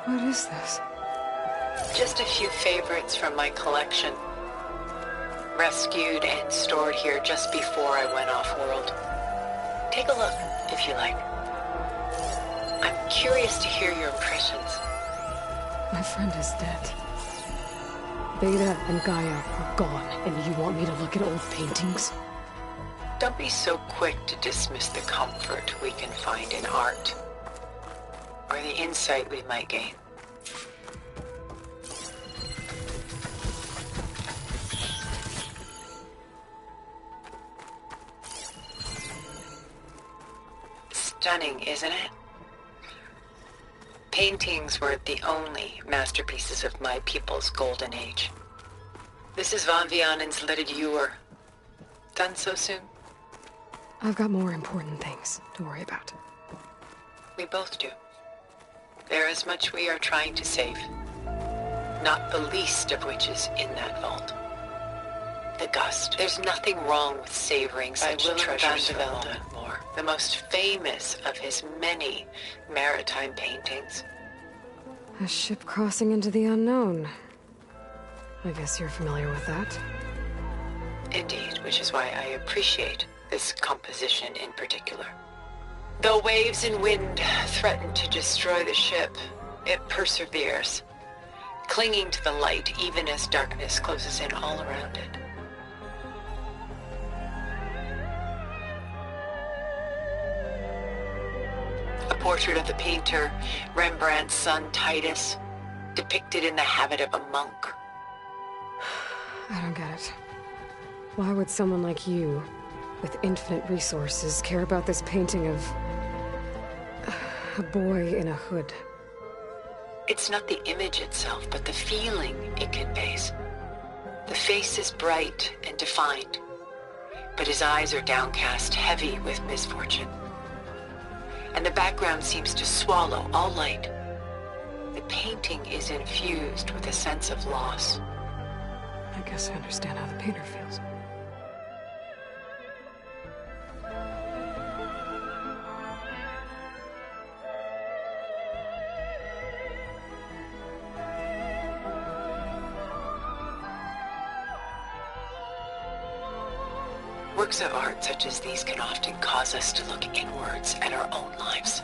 What is this? Just a few favorites from my collection. Rescued and stored here just before I went off-world. Take a look, if you like. I'm curious to hear your impressions. My friend is dead. Beta and Gaia are gone, and you want me to look at old paintings? Don't be so quick to dismiss the comfort we can find in art, or the insight we might gain. Stunning, isn't it? Paintings were the only masterpieces of my people's golden age. This is Van Vianen's Let It Ewer. Done so soon? I've got more important things to worry about. We both do. There is much we are trying to save. Not the least of which is in that vault. The Gust. There's nothing wrong with savoring such treasures for a moment more. The most famous of his many maritime paintings. A ship crossing into the unknown. I guess you're familiar with that. Indeed, which is why I appreciate this composition in particular. Though waves and wind threaten to destroy the ship, it perseveres, clinging to the light even as darkness closes in all around it. A portrait of the painter, Rembrandt's son Titus, depicted in the habit of a monk. I don't get it. Why would someone like you, with infinite resources, care about this painting of a boy in a hood? It's not the image itself, but the feeling it conveys. The face is bright and defined, but his eyes are downcast, heavy with misfortune. And the background seems to swallow all light. The painting is infused with a sense of loss. I guess I understand how the painter feels. Works of art such as these can often cause us to look inwards at our own lives.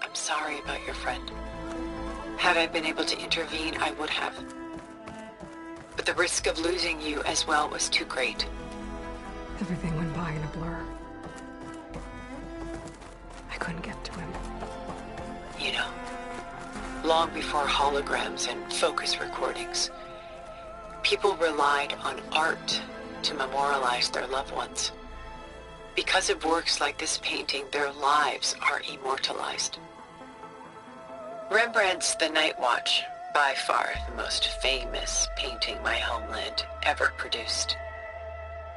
I'm sorry about your friend. Had I been able to intervene, I would have. But the risk of losing you as well was too great. Everything went by in a blur. I couldn't get to him. You know, long before holograms and focus recordings, people relied on art to memorialize their loved ones. Because of works like this painting, their lives are immortalized. Rembrandt's The Night Watch, by far the most famous painting my homeland ever produced.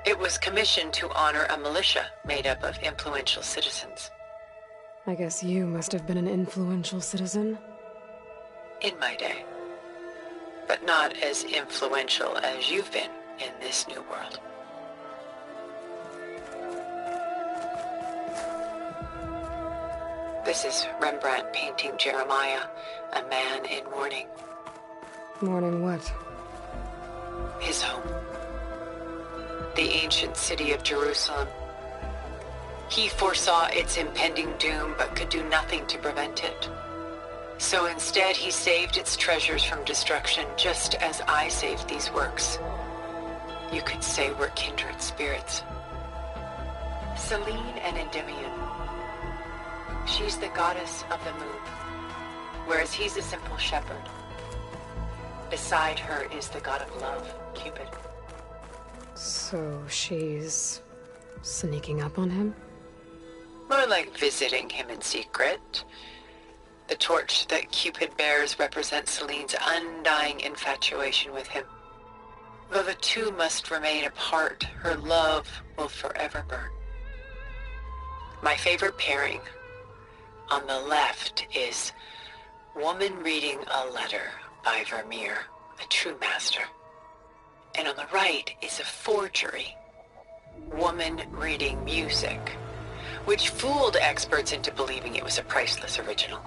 It was commissioned to honor a militia made up of influential citizens. I guess you must have been an influential citizen? In my day. But not as influential as you've been in this new world. This is Rembrandt painting Jeremiah, a man in mourning. Mourning what? His home. The ancient city of Jerusalem. He foresaw its impending doom, but could do nothing to prevent it. So instead, he saved its treasures from destruction, just as I saved these works. You could say we're kindred spirits. Selene and Endymion. She's the goddess of the moon, whereas he's a simple shepherd. Beside her is the god of love, Cupid. So she's sneaking up on him? More like visiting him in secret. The torch that Cupid bears represents Selene's undying infatuation with him. Though the two must remain apart, her love will forever burn. My favorite pairing on the left is Woman Reading a Letter by Vermeer, a true master. And on the right is a forgery, Woman Reading Music, which fooled experts into believing it was a priceless original.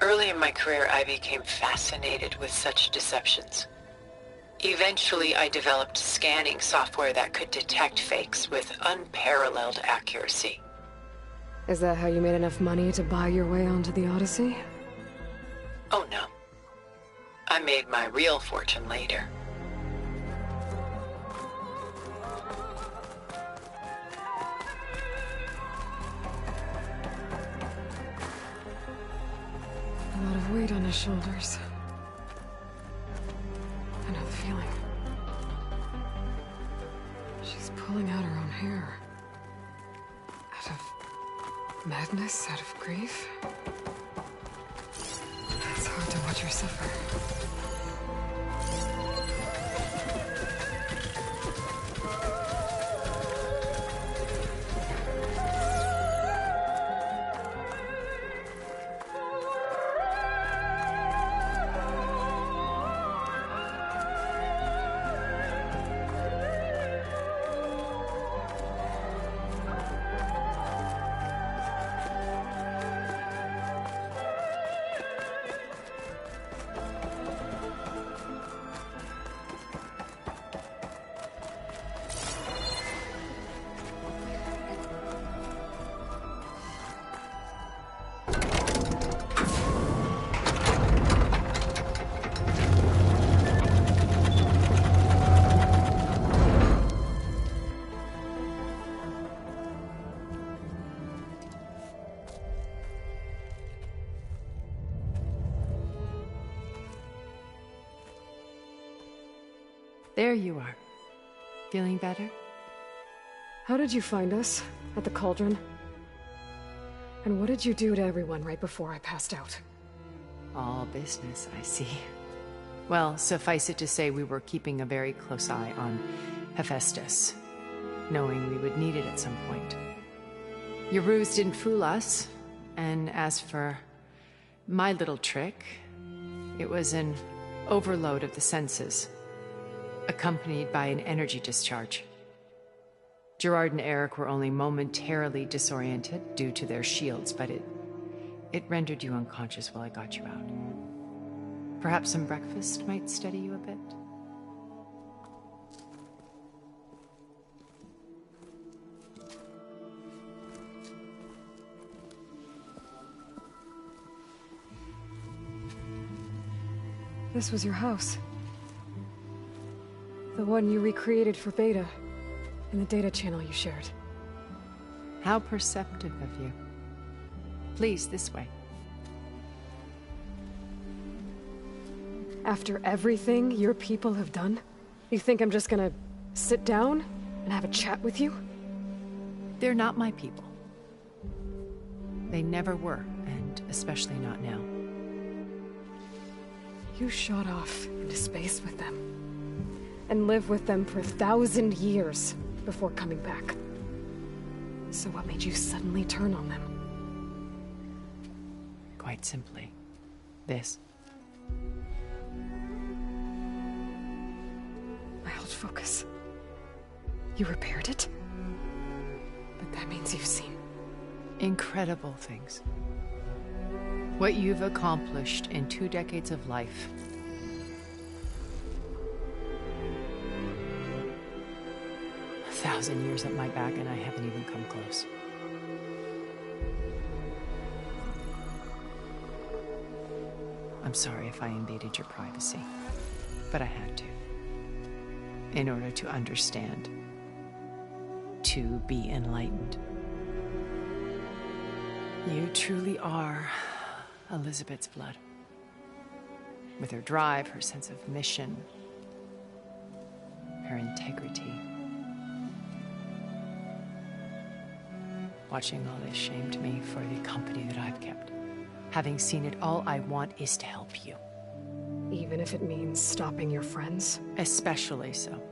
Early in my career, I became fascinated with such deceptions. Eventually, I developed scanning software that could detect fakes with unparalleled accuracy. Is that how you made enough money to buy your way onto the Odyssey? Oh no. I made my real fortune later. A lot of weight on his shoulders. I know the feeling. She's pulling out her own hair. Out of madness, out of grief. It's hard to watch her suffer. There you are. Feeling better? How did you find us? At the Cauldron? And what did you do to everyone right before I passed out? All business, I see. Well, suffice it to say we were keeping a very close eye on Hephaestus, knowing we would need it at some point. Your ruse didn't fool us, and as for my little trick, it was an overload of the senses, accompanied by an energy discharge. Gerard and Eric were only momentarily disoriented due to their shields, but it rendered you unconscious while I got you out. Perhaps some breakfast might steady you a bit? This was your house. The one you recreated for Beta, in the data channel you shared. How perceptive of you. Please, this way. After everything your people have done, you think I'm just gonna sit down and have a chat with you? They're not my people. They never were, and especially not now. You shot off into space with them, and lived with them for 1,000 years before coming back. So what made you suddenly turn on them? Quite simply, this. My old focus. You repaired it? But that means you've seen Incredible things. What you've accomplished in 2 decades of life. A 1,000 years at my back and I haven't even come close. I'm sorry if I invaded your privacy, but I had to. In order to understand. To be enlightened. You truly are Elizabeth's blood. With her drive, her sense of mission, her integrity. Watching all this shamed me for the company that I've kept. Having seen it, all I want is to help you. even if it means stopping your friends? Especially so.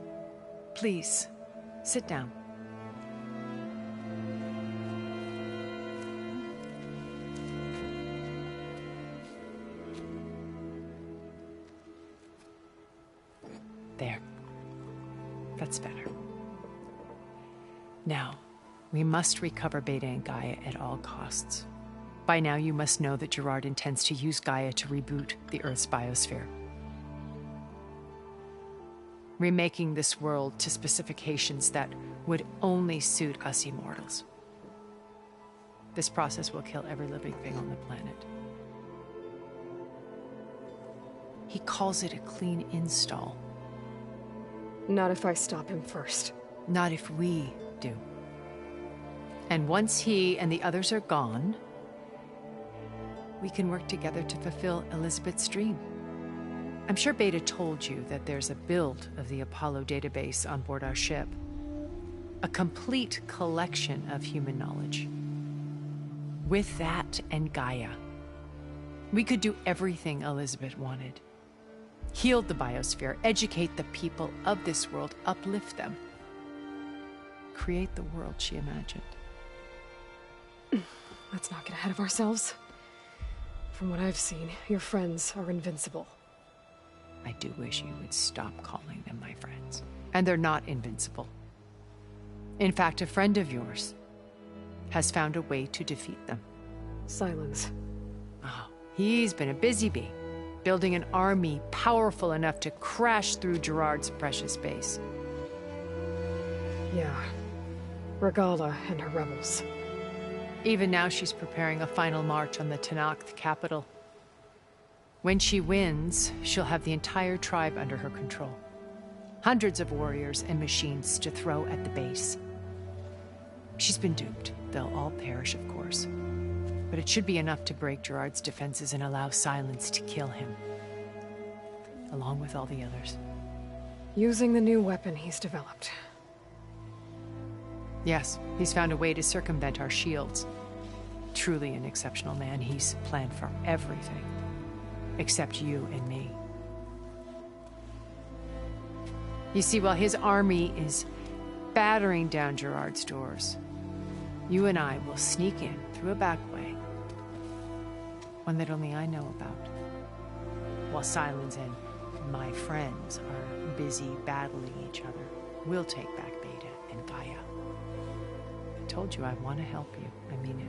Please, sit down. There. That's better. Now, we must recover Beta and Gaia at all costs. By now, you must know that Gerard intends to use Gaia to reboot the Earth's biosphere, remaking this world to specifications that would only suit us immortals. This process will kill every living thing on the planet. He calls it a clean install. Not if I stop him first. Not if we do. And once he and the others are gone, we can work together to fulfill Elizabeth's dream. I'm sure Beta told you that there's a build of the Apollo database on board our ship. A complete collection of human knowledge. With that and Gaia, we could do everything Elizabeth wanted. Heal the biosphere, educate the people of this world, uplift them. Create the world she imagined. Let's not get ahead of ourselves. From what I've seen, your friends are invincible. I do wish you would stop calling them my friends. And they're not invincible. In fact, a friend of yours has found a way to defeat them. Sylens. Oh, he's been a busy bee, building an army powerful enough to crash through Gerard's precious base. Yeah. Regala and her rebels. Even now, she's preparing a final march on the Tenakth capital. When she wins, she'll have the entire tribe under her control. Hundreds of warriors and machines to throw at the base. She's been duped. They'll all perish, of course. But it should be enough to break Gerard's defenses and allow Sylens to kill him. Along with all the others. Using the new weapon he's developed. Yes, he's found a way to circumvent our shields. Truly an exceptional man. He's planned for everything. Except you and me. You see, while his army is battering down Gerard's doors, you and I will sneak in through a back way. One that only I know about. While Sylens and my friends are busy battling each other, we'll take back Beta and Gaia. I told you I want to help you. I mean it.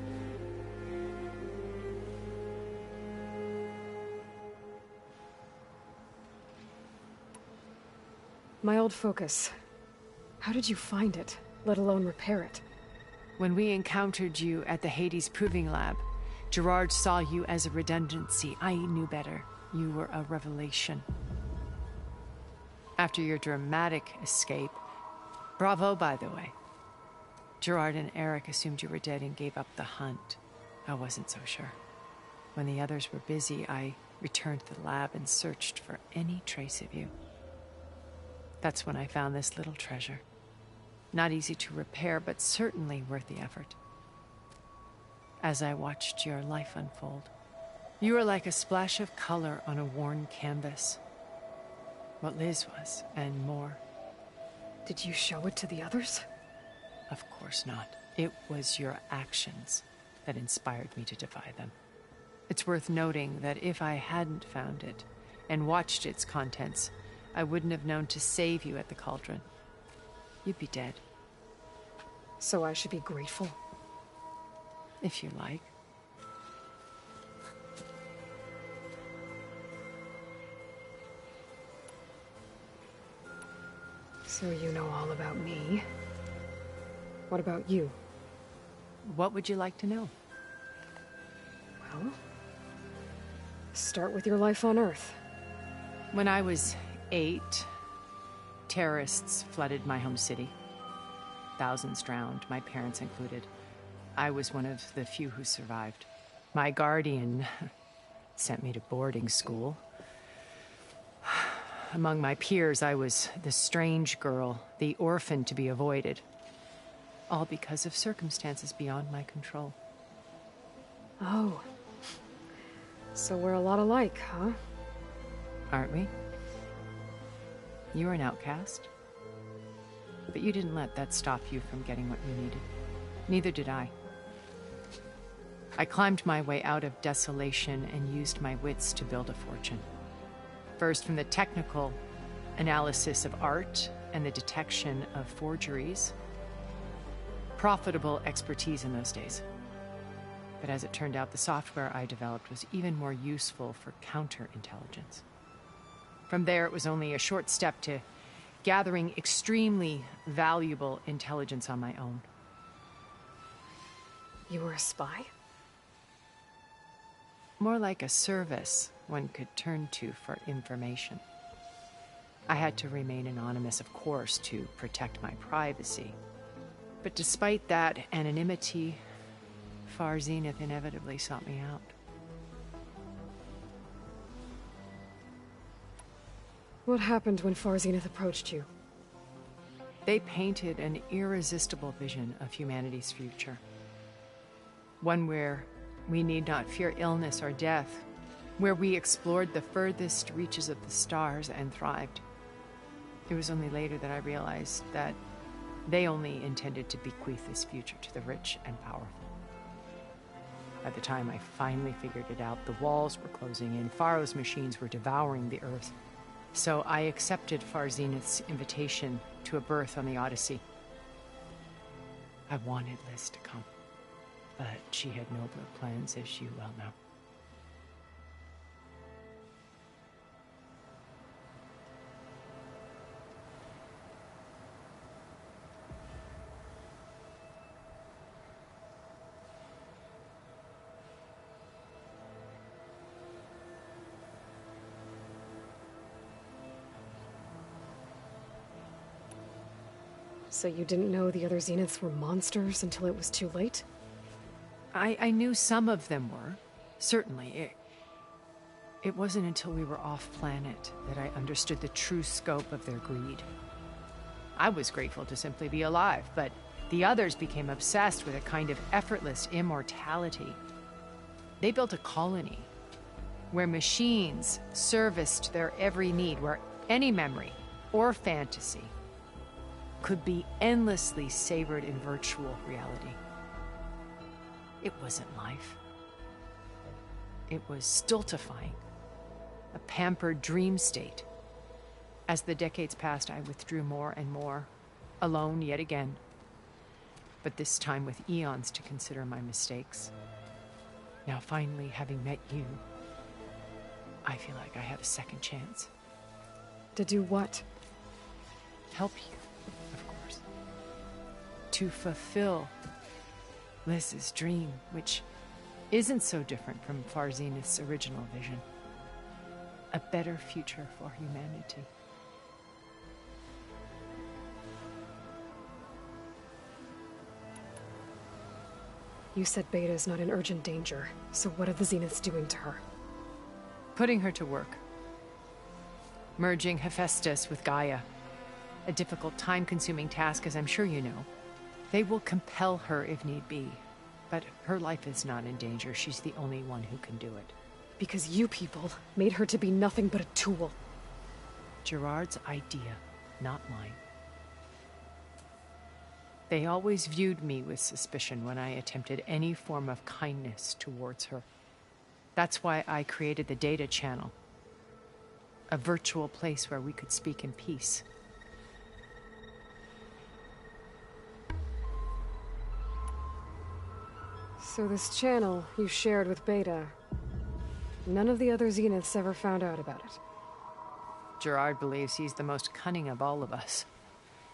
My old focus. How did you find it, let alone repair it? When we encountered you at the Hades Proving Lab, Gerard saw you as a redundancy. I knew better. You were a revelation. After your dramatic escape, bravo, by the way. Gerard and Eric assumed you were dead and gave up the hunt. I wasn't so sure. When the others were busy, I returned to the lab and searched for any trace of you. That's when I found this little treasure. Not easy to repair, but certainly worth the effort. As I watched your life unfold, you were like a splash of color on a worn canvas. What Liz was, and more. Did you show it to the others? Of course not. It was your actions that inspired me to defy them. It's worth noting that if I hadn't found it and watched its contents, I wouldn't have known to save you at the cauldron. You'd be dead. So I should be grateful? If you like. So you know all about me. What about you? What would you like to know? Well, start with your life on Earth. When I was 8, terrorists flooded my home city. Thousands drowned, my parents included. I was one of the few who survived. My guardian sent me to boarding school. Among my peers, I was the strange girl, the orphan to be avoided. All because of circumstances beyond my control. Oh. So we're a lot alike, huh? Aren't we? You were an outcast. But you didn't let that stop you from getting what you needed. Neither did I. I climbed my way out of desolation and used my wits to build a fortune. First, from the technical analysis of art and the detection of forgeries. Profitable expertise in those days. But as it turned out, the software I developed was even more useful for counterintelligence. From there, it was only a short step to gathering extremely valuable intelligence on my own. You were a spy? More like a service one could turn to for information. I had to remain anonymous, of course, to protect my privacy. But despite that anonymity, Far Zenith inevitably sought me out. What happened when Far Zenith approached you? They painted an irresistible vision of humanity's future. One where we need not fear illness or death, where we explored the furthest reaches of the stars and thrived. It was only later that I realized that they only intended to bequeath this future to the rich and powerful. By the time I finally figured it out, the walls were closing in, Pharaoh's machines were devouring the Earth. So I accepted Far Zenith's invitation to a berth on the Odyssey. I wanted Liz to come, but she had nobler plans, as you well know. So you didn't know the other Zeniths were monsters until it was too late? I knew some of them were, certainly. It wasn't until we were off-planet that I understood the true scope of their greed. I was grateful to simply be alive, but the others became obsessed with a kind of effortless immortality. They built a colony where machines serviced their every need, where any memory or fantasy could be endlessly savored in virtual reality. It wasn't life. It was stultifying, a pampered dream state. As the decades passed, I withdrew more and more, alone yet again, but this time with eons to consider my mistakes. Now, finally, having met you, I feel like I have a second chance. To do what? Help you, of course. To fulfill Liz's dream, which isn't so different from Far Zenith's original vision. A better future for humanity. You said Beta is not in urgent danger, so what are the Zeniths doing to her? Putting her to work. Merging Hephaestus with Gaia. A difficult, time-consuming task, as I'm sure you know. They will compel her if need be. But her life is not in danger. She's the only one who can do it. Because you people made her to be nothing but a tool. Gerard's idea, not mine. They always viewed me with suspicion when I attempted any form of kindness towards her. That's why I created the Data Channel. A virtual place where we could speak in peace. So this channel you shared with Beta, none of the other Zeniths ever found out about it. Gerard believes he's the most cunning of all of us.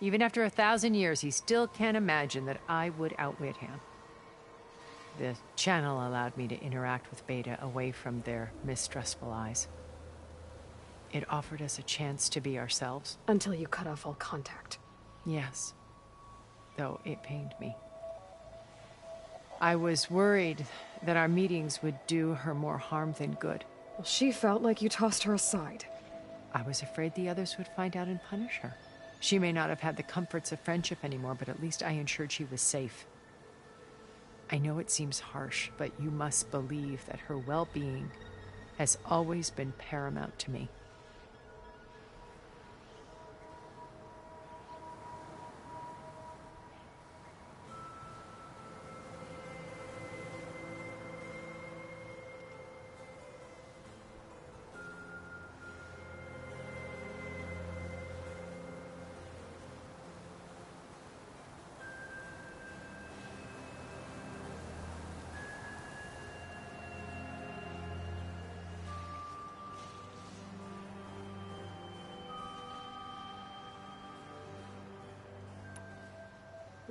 Even after 1,000 years, he still can't imagine that I would outwit him. The channel allowed me to interact with Beta away from their mistrustful eyes. It offered us a chance to be ourselves. Until you cut off all contact. Yes, though it pained me. I was worried that our meetings would do her more harm than good. Well, she felt like you tossed her aside. I was afraid the others would find out and punish her. She may not have had the comforts of friendship anymore, but at least I ensured she was safe. I know it seems harsh, but you must believe that her well-being has always been paramount to me.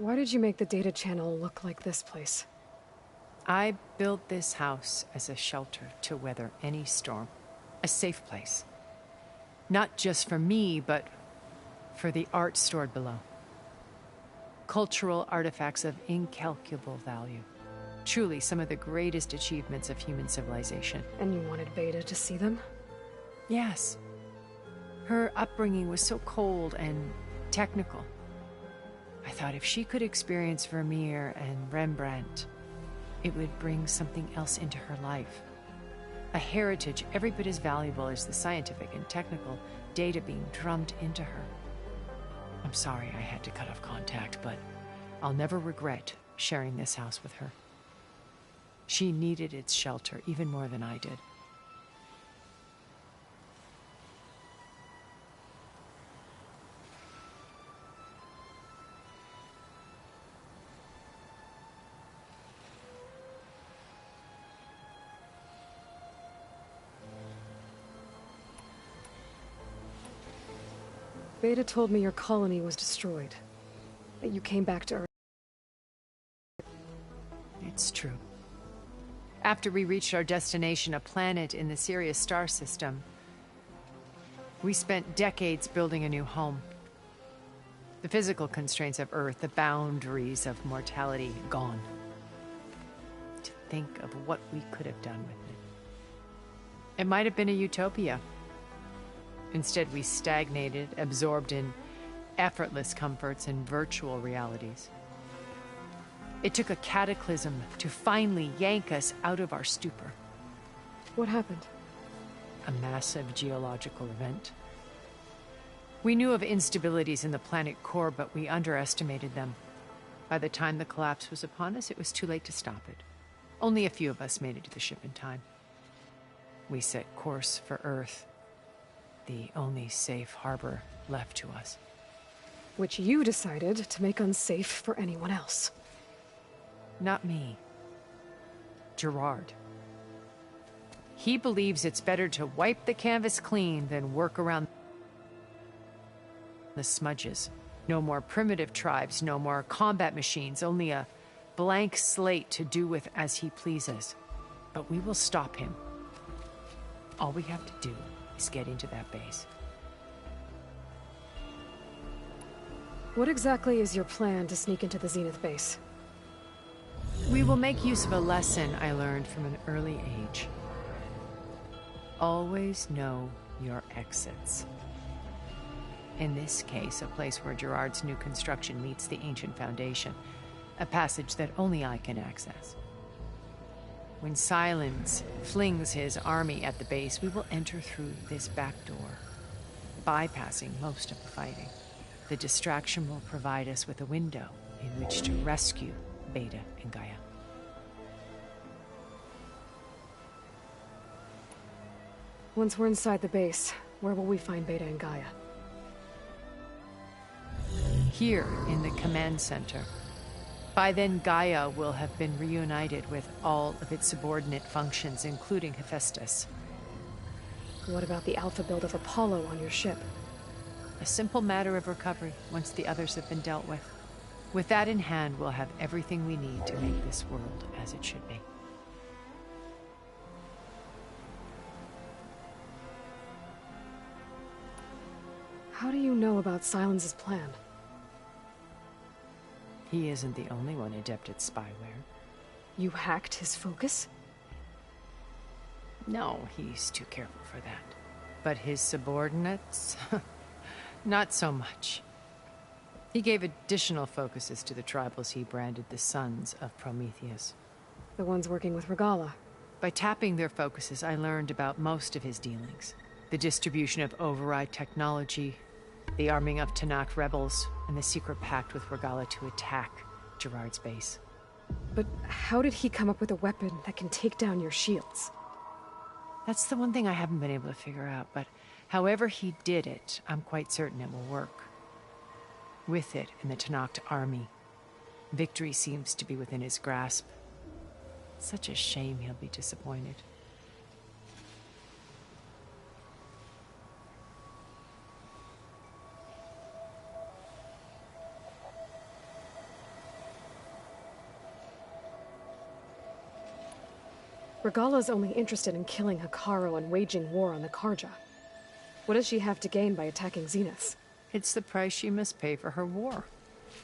Why did you make the data channel look like this place? I built this house as a shelter to weather any storm. A safe place. Not just for me, but for the art stored below. Cultural artifacts of incalculable value. Truly some of the greatest achievements of human civilization. And you wanted Beta to see them? Yes. Her upbringing was so cold and technical. I thought if she could experience Vermeer and Rembrandt, it would bring something else into her life. A heritage every bit as valuable as the scientific and technical data being drummed into her. I'm sorry I had to cut off contact, but I'll never regret sharing this house with her. She needed its shelter even more than I did. Beta told me your colony was destroyed. That you came back to Earth. It's true. After we reached our destination, a planet in the Sirius star system, we spent decades building a new home. The physical constraints of Earth, the boundaries of mortality, gone. To think of what we could have done with it. It might have been a utopia. Instead, we stagnated, absorbed in effortless comforts and virtual realities. It took a cataclysm to finally yank us out of our stupor. What happened? A massive geological event. We knew of instabilities in the planet core, but we underestimated them. By the time the collapse was upon us, it was too late to stop it. Only a few of us made it to the ship in time. We set course for Earth, the only safe harbor left to us. Which you decided to make unsafe for anyone else. Not me. Gerard. He believes it's better to wipe the canvas clean than work around the smudges. No more primitive tribes, no more combat machines, only a blank slate to do with as he pleases. But we will stop him. All we have to do is get into that base. What exactly is your plan to sneak into the Zenith base? We will make use of a lesson I learned from an early age. Always know your exits. In this case, a place where Gerard's new construction meets the ancient foundation, a passage that only I can access. When Sylens flings his army at the base, we will enter through this back door, bypassing most of the fighting. The distraction will provide us with a window in which to rescue Beta and Gaia. Once we're inside the base, where will we find Beta and Gaia? Here in the command center. By then, Gaia will have been reunited with all of its subordinate functions, including Hephaestus. What about the Alpha build of Apollo on your ship? A simple matter of recovery once the others have been dealt with. With that in hand, we'll have everything we need to make this world as it should be. How do you know about Sylens' plan? He isn't the only one adept at spyware. You hacked his focus? No, he's too careful for that. But his subordinates? Not so much. He gave additional focuses to the tribals he branded the Sons of Prometheus. The ones working with Regalla. By tapping their focuses, I learned about most of his dealings. The distribution of override technology, the arming of Tanakh rebels, and the secret pact with Regalla to attack Gerard's base. But how did he come up with a weapon that can take down your shields? That's the one thing I haven't been able to figure out, but however he did it, I'm quite certain it will work. With it and the Tanakh army, victory seems to be within his grasp. Such a shame he'll be disappointed. Regala's only interested in killing Hekarro and waging war on the Karja. What does she have to gain by attacking Zenith? It's the price she must pay for her war.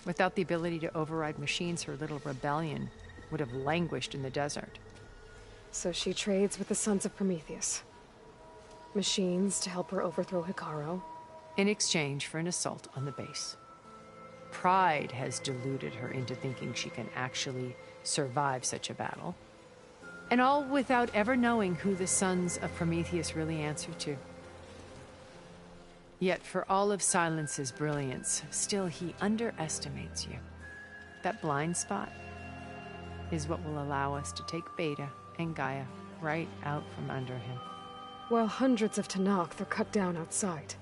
Without the ability to override machines, her little rebellion would have languished in the desert. So she trades with the Sons of Prometheus. Machines to help her overthrow Hekarro. In exchange for an assault on the base. Pride has deluded her into thinking she can actually survive such a battle. And all without ever knowing who the Sons of Prometheus really answer to. Yet for all of Silence's brilliance, still he underestimates you. That blind spot is what will allow us to take Beta and Gaia right out from under him. While hundreds of Tenakth are cut down outside.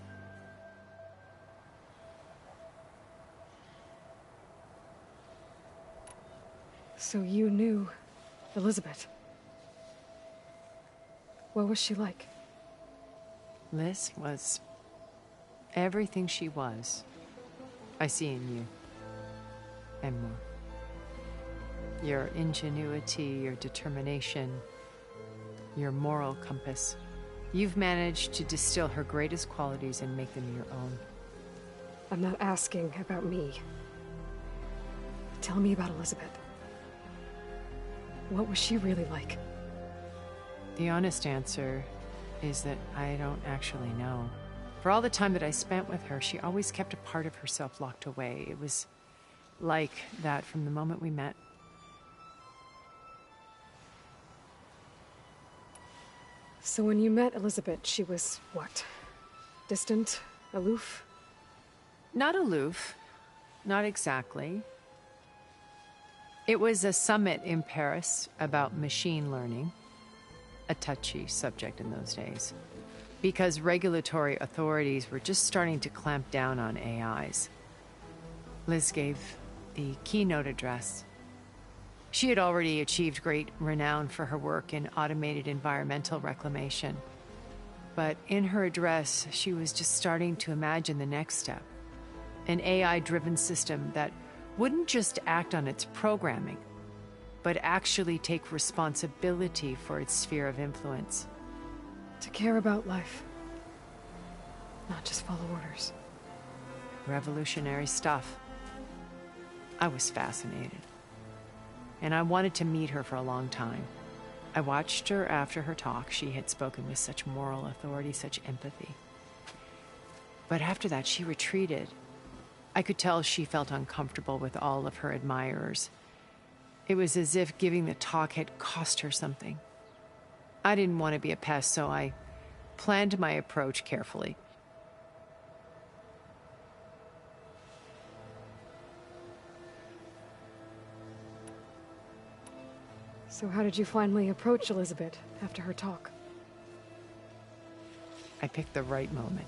So you knew Elizabeth. What was she like? Liz was everything she was. I see in you. And more. Your ingenuity, your determination, your moral compass. You've managed to distill her greatest qualities and make them your own. I'm not asking about me. Tell me about Elizabeth. What was she really like? The honest answer is that I don't actually know. For all the time that I spent with her, she always kept a part of herself locked away. It was like that from the moment we met. So when you met Elizabeth, she was what? Distant? Aloof? Not aloof. Not exactly. It was a summit in Paris about machine learning. A touchy subject in those days. Because regulatory authorities were just starting to clamp down on AIs. Liz gave the keynote address. She had already achieved great renown for her work in automated environmental reclamation. But in her address, she was just starting to imagine the next step. An AI-driven system that wouldn't just act on its programming, but actually take responsibility for its sphere of influence. To care about life. Not just follow orders. Revolutionary stuff. I was fascinated. And I wanted to meet her for a long time. I watched her after her talk. She had spoken with such moral authority, such empathy. But after that, she retreated. I could tell she felt uncomfortable with all of her admirers. It was as if giving the talk had cost her something. I didn't want to be a pest, so I planned my approach carefully. So how did you finally approach Elizabeth after her talk? I picked the right moment.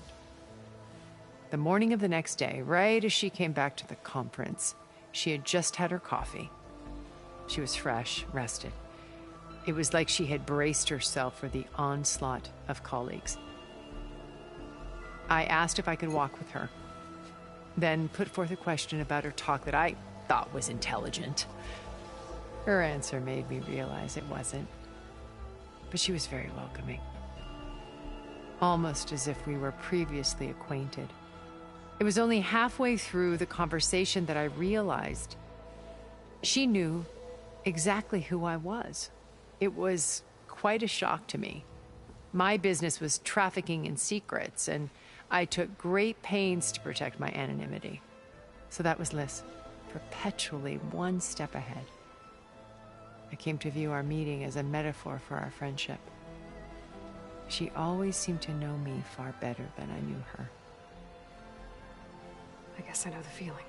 The morning of the next day, right as she came back to the conference, she had just had her coffee. She was fresh, rested. It was like she had braced herself for the onslaught of colleagues. I asked if I could walk with her, then put forth a question about her talk that I thought was intelligent. Her answer made me realize it wasn't, but she was very welcoming. Almost as if we were previously acquainted. It was only halfway through the conversation that I realized she knew exactly who I was. It was quite a shock to me. My business was trafficking in secrets, and I took great pains to protect my anonymity. So that was Liz, perpetually one step ahead. I came to view our meeting as a metaphor for our friendship. She always seemed to know me far better than I knew her. I guess I know the feeling.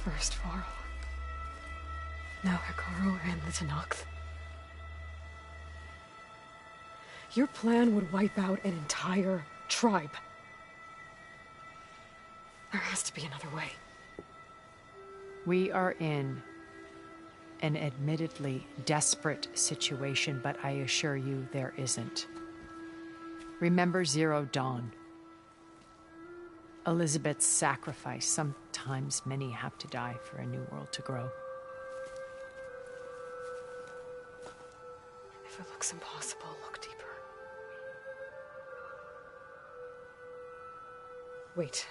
First Varl. Now Hekarro and the Tenakth. Your plan would wipe out an entire tribe. There has to be another way. We are in an admittedly desperate situation, but I assure you there isn't. Remember Zero Dawn. Elizabeth's sacrifice. Sometimes many have to die for a new world to grow. If it looks impossible, look deeper. Wait.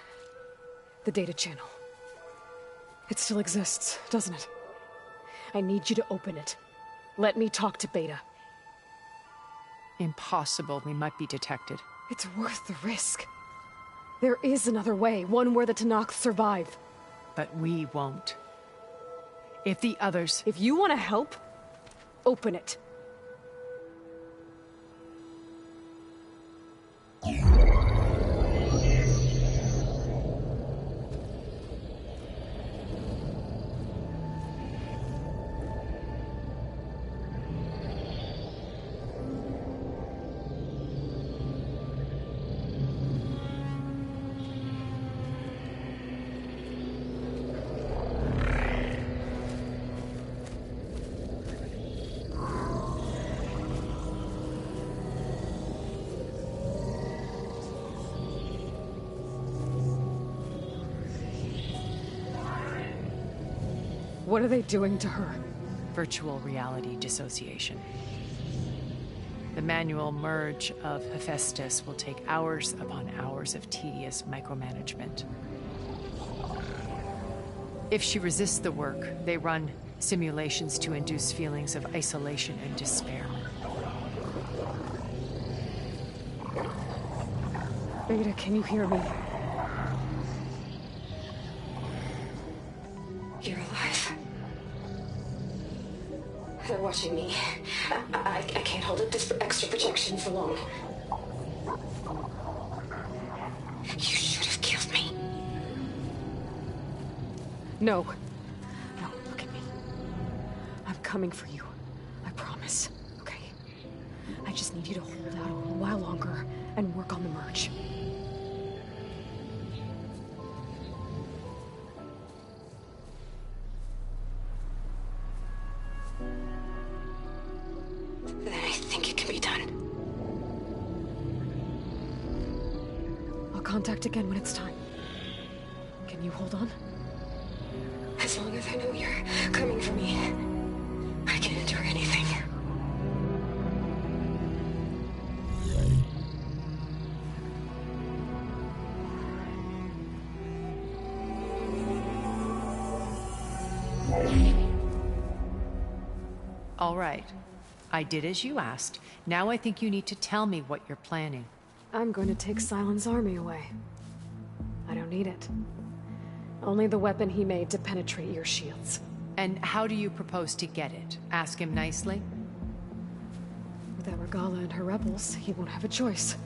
The data channel. It still exists, doesn't it? I need you to open it. Let me talk to Beta. Impossible. We might be detected. It's worth the risk. There is another way, one where the Tenakth survive. But we won't. If the others... If you want to help, open it. What are they doing to her? Virtual reality dissociation. The manual merge of Hephaestus will take hours upon hours of tedious micromanagement. If she resists the work, they run simulations to induce feelings of isolation and despair. Beta, can you hear me? You're alive. They're watching me. I can't hold up this extra protection for long. You should have killed me. No. No, look at me. I'm coming for you. I promise, okay? I just need you to hold out a little while longer and work on the merge. Then I think it can be done. I'll contact again when it's time. Can you hold on? As long as I know you're coming for me, I can endure anything. All right. I did as you asked. Now I think you need to tell me what you're planning. I'm going to take Sylens' army away. I don't need it. Only the weapon he made to penetrate your shields. And how do you propose to get it? Ask him nicely? Without Regalla and her rebels, he won't have a choice.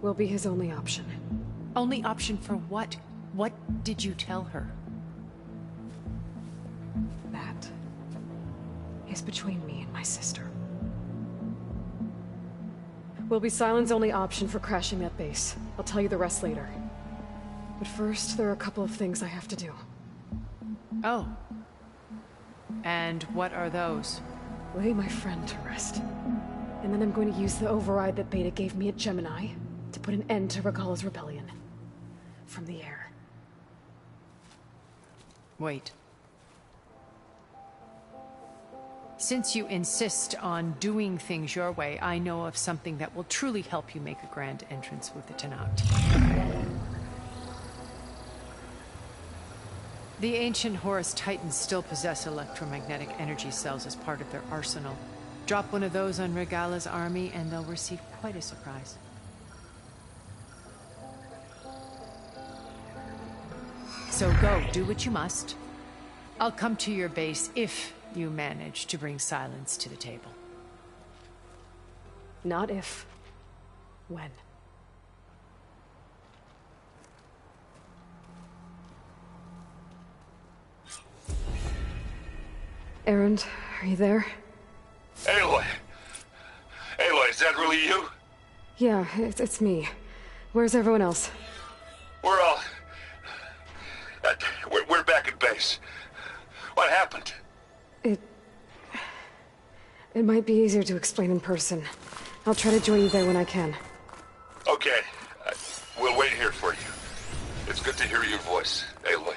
We'll be his only option. Only option for what? What did you tell her? That is between me and my sister. Will be Sylens' only option for crashing that base. I'll tell you the rest later. But first, there are a couple of things I have to do. Oh. And what are those? Lay my friend to rest. And then I'm going to use the override that Beta gave me at Gemini to put an end to Regalla's rebellion. From the air. Wait. Since you insist on doing things your way, I know of something that will truly help you make a grand entrance with the Tenakth. The ancient Horus Titans still possess electromagnetic energy cells as part of their arsenal. Drop one of those on Regalla's army and they'll receive quite a surprise. So go, do what you must. I'll come to your base if you manage to bring Sylens to the table. Not if. When. Erend, are you there? Aloy! Aloy, is that really you? Yeah, it's me. Where's everyone else? We're all... we're back at base. What happened? It might be easier to explain in person. I'll try to join you there when I can. Okay. We'll wait here for you. It's good to hear your voice, Aloy.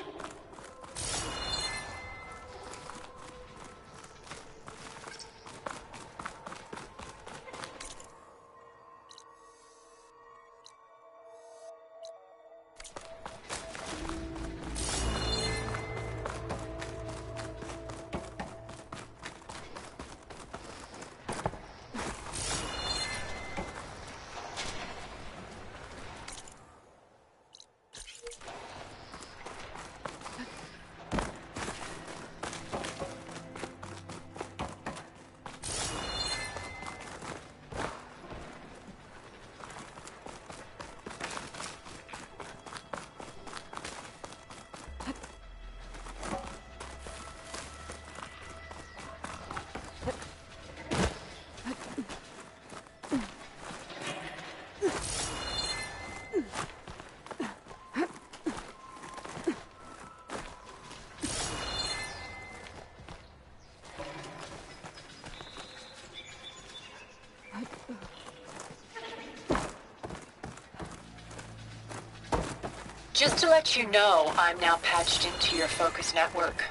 Just to let you know, I'm now patched into your focus network.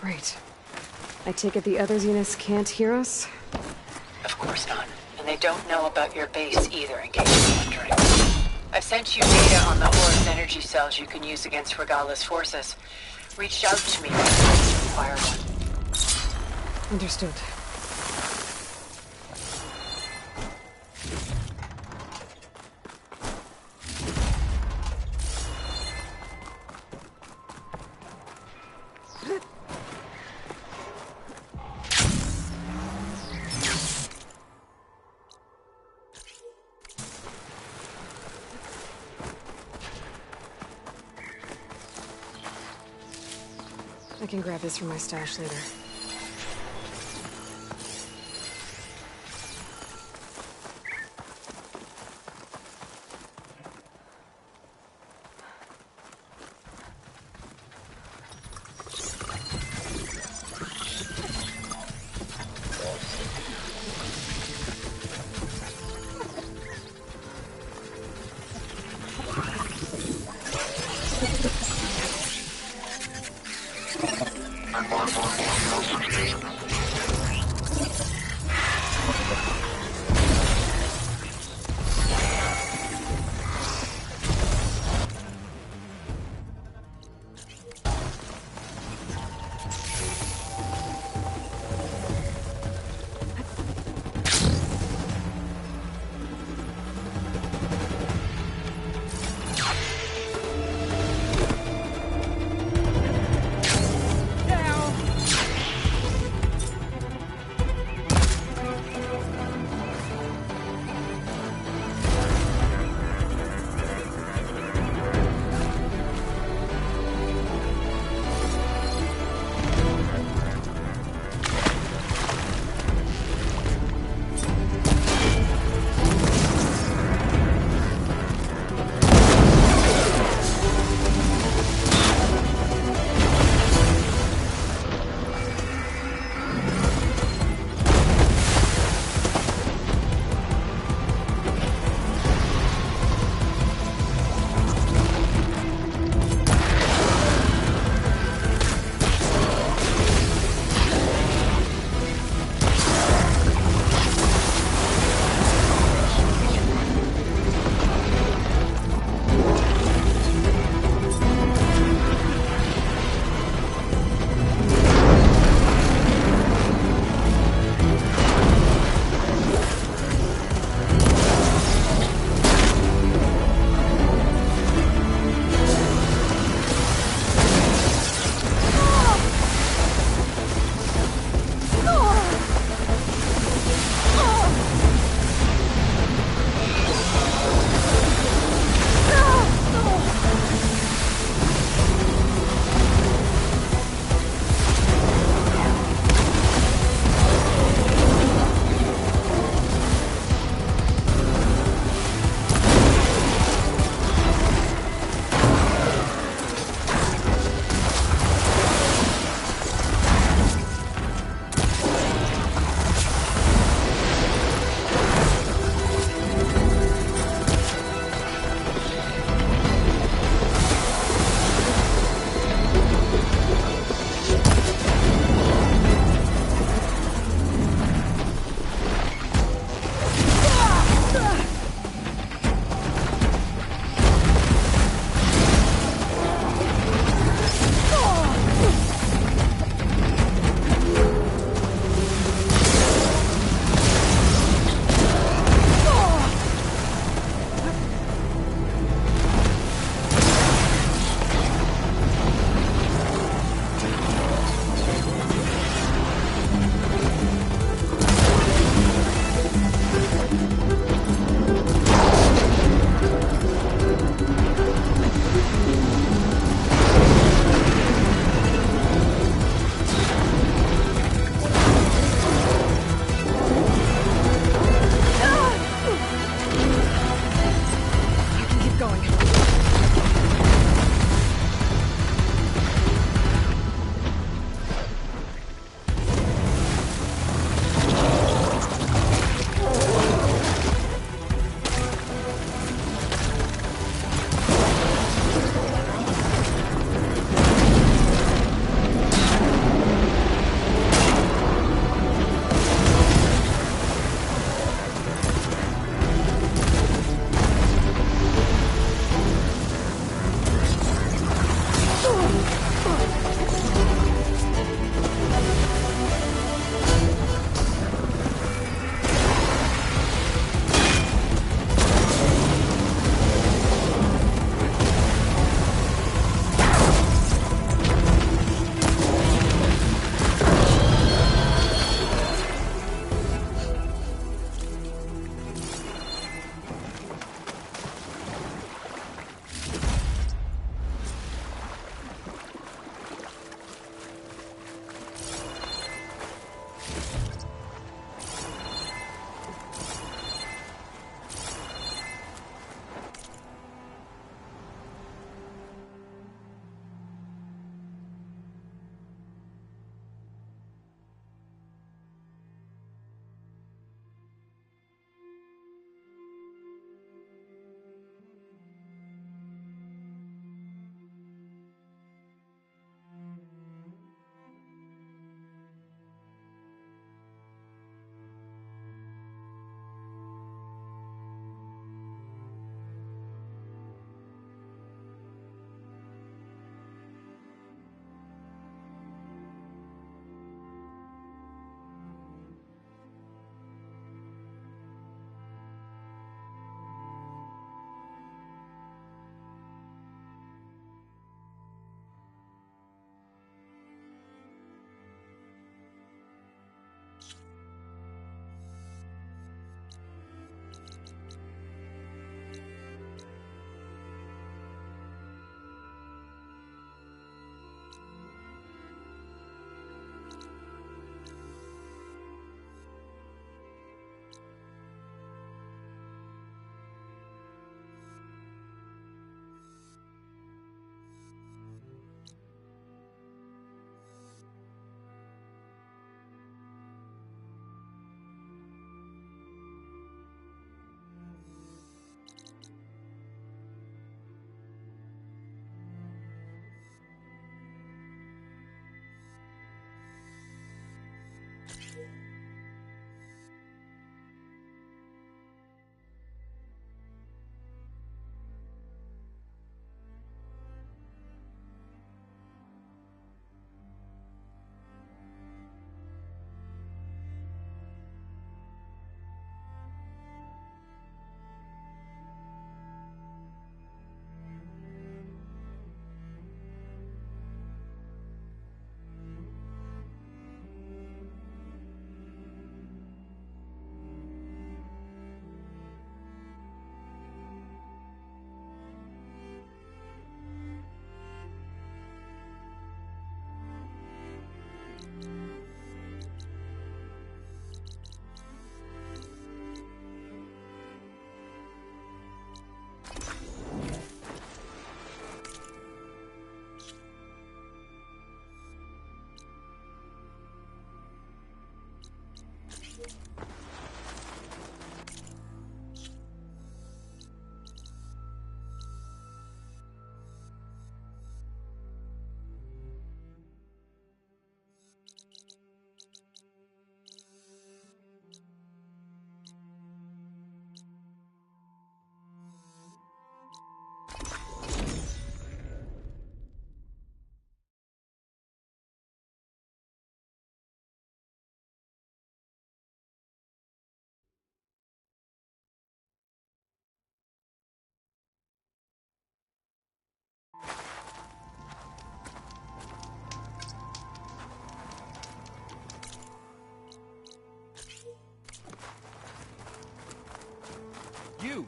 Great. I take it the other Zeniths can't hear us? Of course not. And they don't know about your base either, in case you're wondering. I've sent you data on the Horus energy cells you can use against Regalla's forces. Reach out to me when you require one. Understood. I can grab this from my stash later.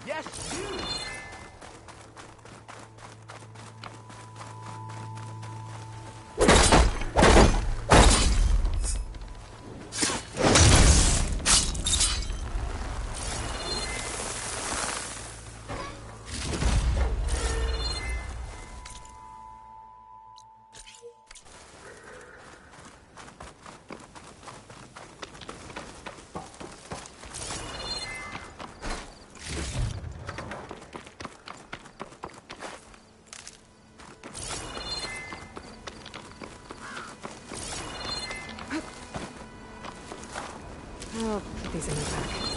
Yes, you! I'll put these in my pack.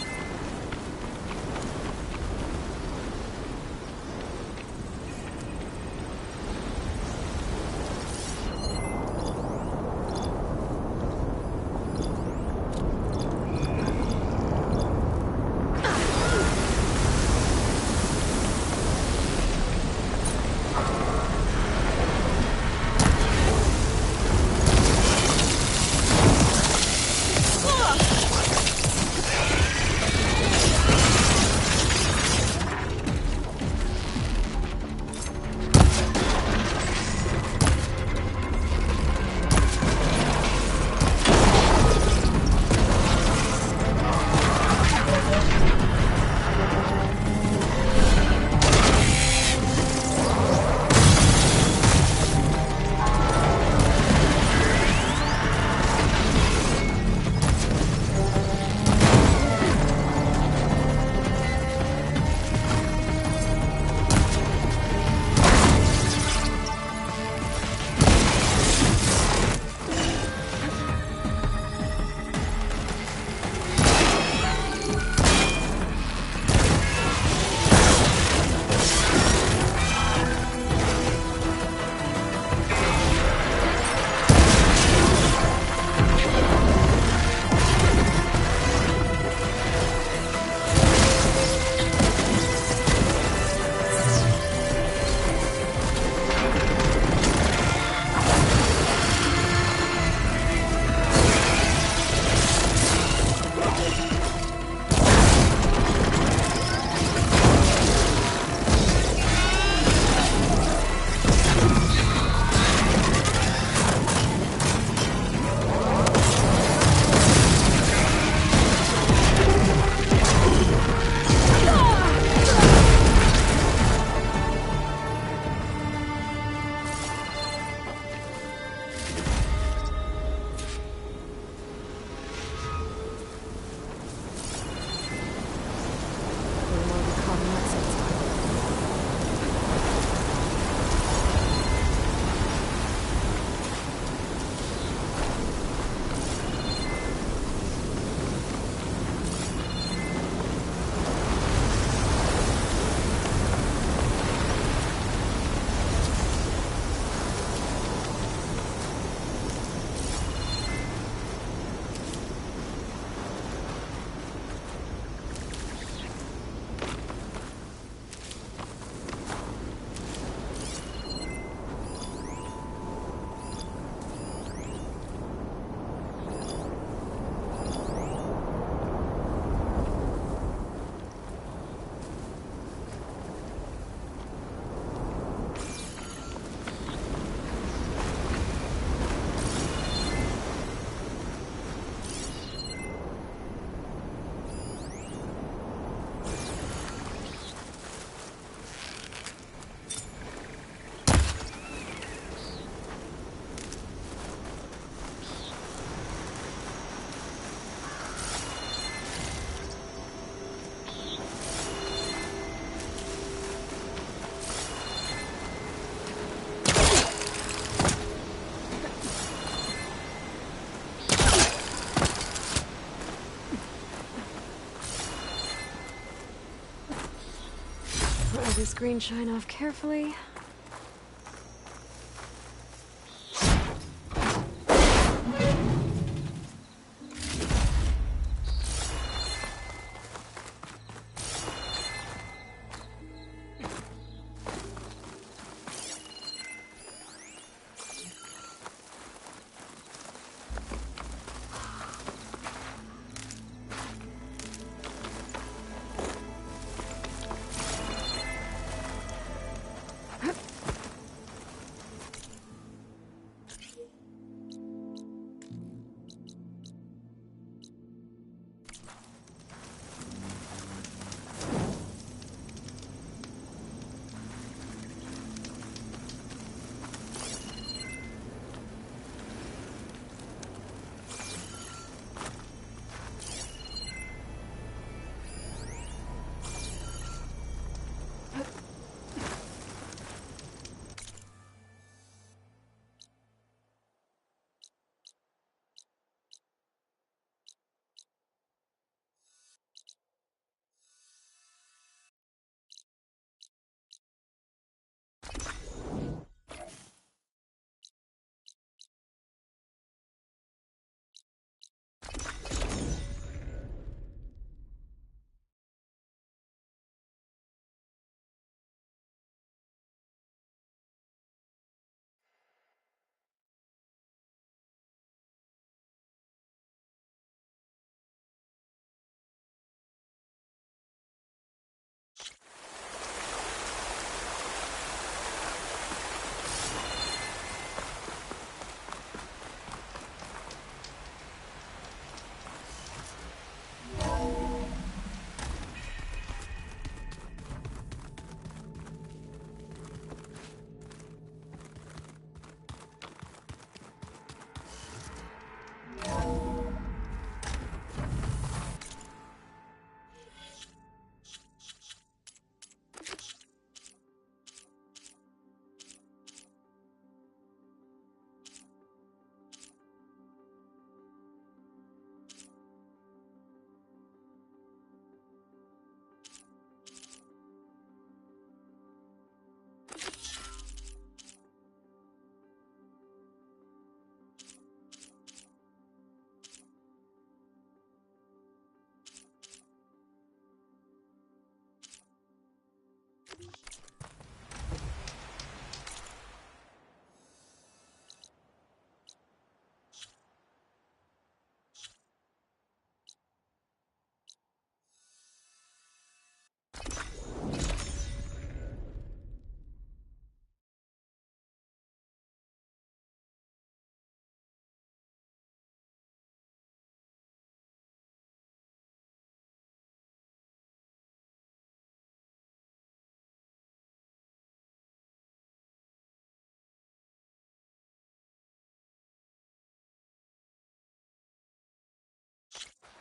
Let this green shine off carefully.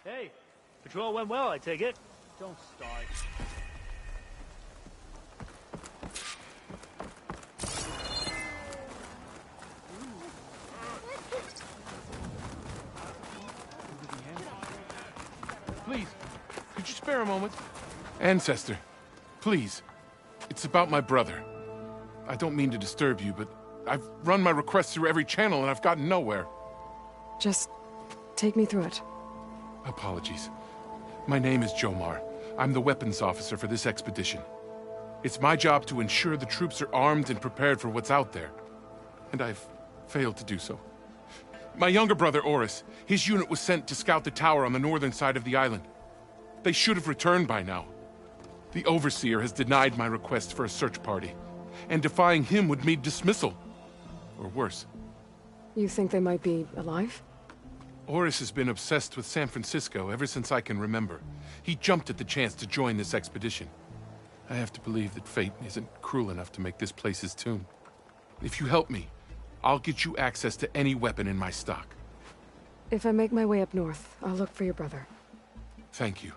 Hey, patrol went well, I take it. Don't start. Please, could you spare a moment? Ancestor, please. It's about my brother. I don't mean to disturb you, but I've run my requests through every channel and I've gotten nowhere. Just take me through it. Apologies. My name is Jomar. I'm the weapons officer for this expedition. It's my job to ensure the troops are armed and prepared for what's out there. And I've failed to do so. My younger brother, Oris, his unit was sent to scout the tower on the northern side of the island. They should have returned by now. The Overseer has denied my request for a search party, and defying him would mean dismissal. Or worse. You think they might be alive? Oris has been obsessed with San Francisco ever since I can remember. He jumped at the chance to join this expedition. I have to believe that fate isn't cruel enough to make this place his tomb. If you help me, I'll get you access to any weapon in my stock. If I make my way up north, I'll look for your brother. Thank you.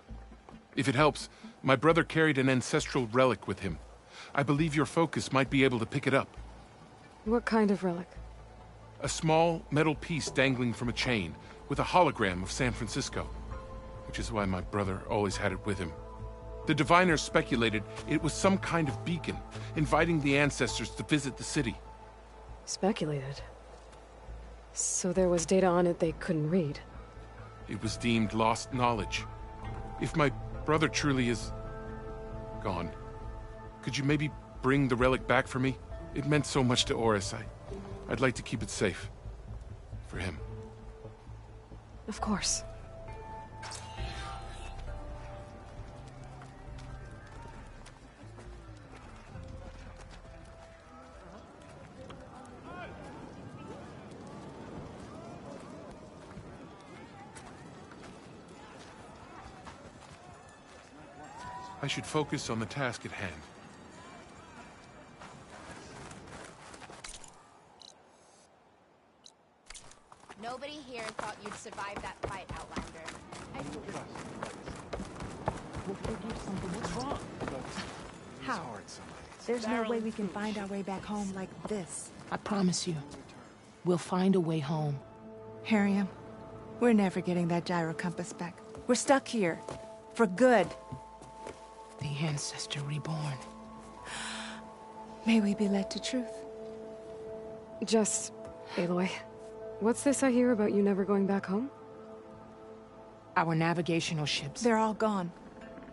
If it helps, my brother carried an ancestral relic with him. I believe your focus might be able to pick it up. What kind of relic? A small metal piece dangling from a chain, with a hologram of San Francisco. Which is why my brother always had it with him. The diviners speculated it was some kind of beacon, inviting the ancestors to visit the city. Speculated? So there was data on it they couldn't read? It was deemed lost knowledge. If my brother truly is gone, could you maybe bring the relic back for me? It meant so much to Oris. I'd like to keep it safe. For him. Of course. I should focus on the task at hand. Nobody here thought you'd survive that fight, Outlander. What's wrong? How? There's no way we can find our way back home like this. I promise you, we'll find a way home. Harriam, we're never getting that gyro compass back. We're stuck here. For good. The Ancestor reborn. May we be led to truth. Jess, Aloy, what's this I hear about you never going back home? Our navigational ships. They're all gone.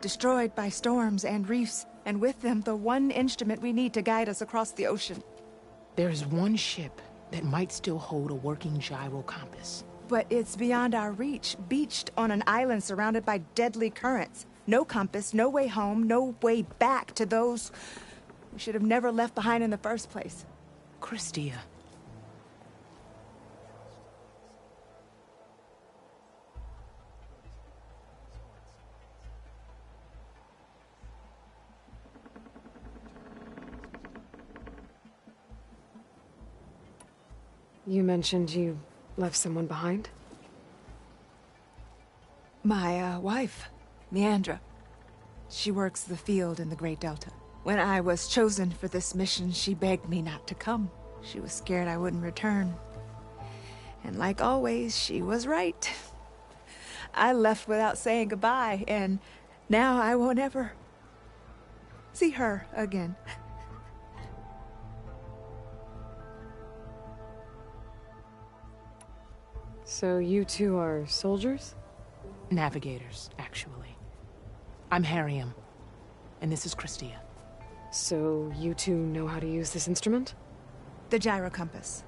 Destroyed by storms and reefs, and with them the one instrument we need to guide us across the ocean. There's one ship that might still hold a working gyro compass. But it's beyond our reach, beached on an island surrounded by deadly currents. No compass, no way home, no way back to those we should have never left behind in the first place. Christia. You mentioned you left someone behind? My, wife, Meandra. She works the field in the Great Delta. When I was chosen for this mission, she begged me not to come. She was scared I wouldn't return. And like always, she was right. I left without saying goodbye, and now I won't ever see her again. So you two are soldiers? Navigators, actually. I'm Harriam, and this is Christia. So you two know how to use this instrument? The gyro compass.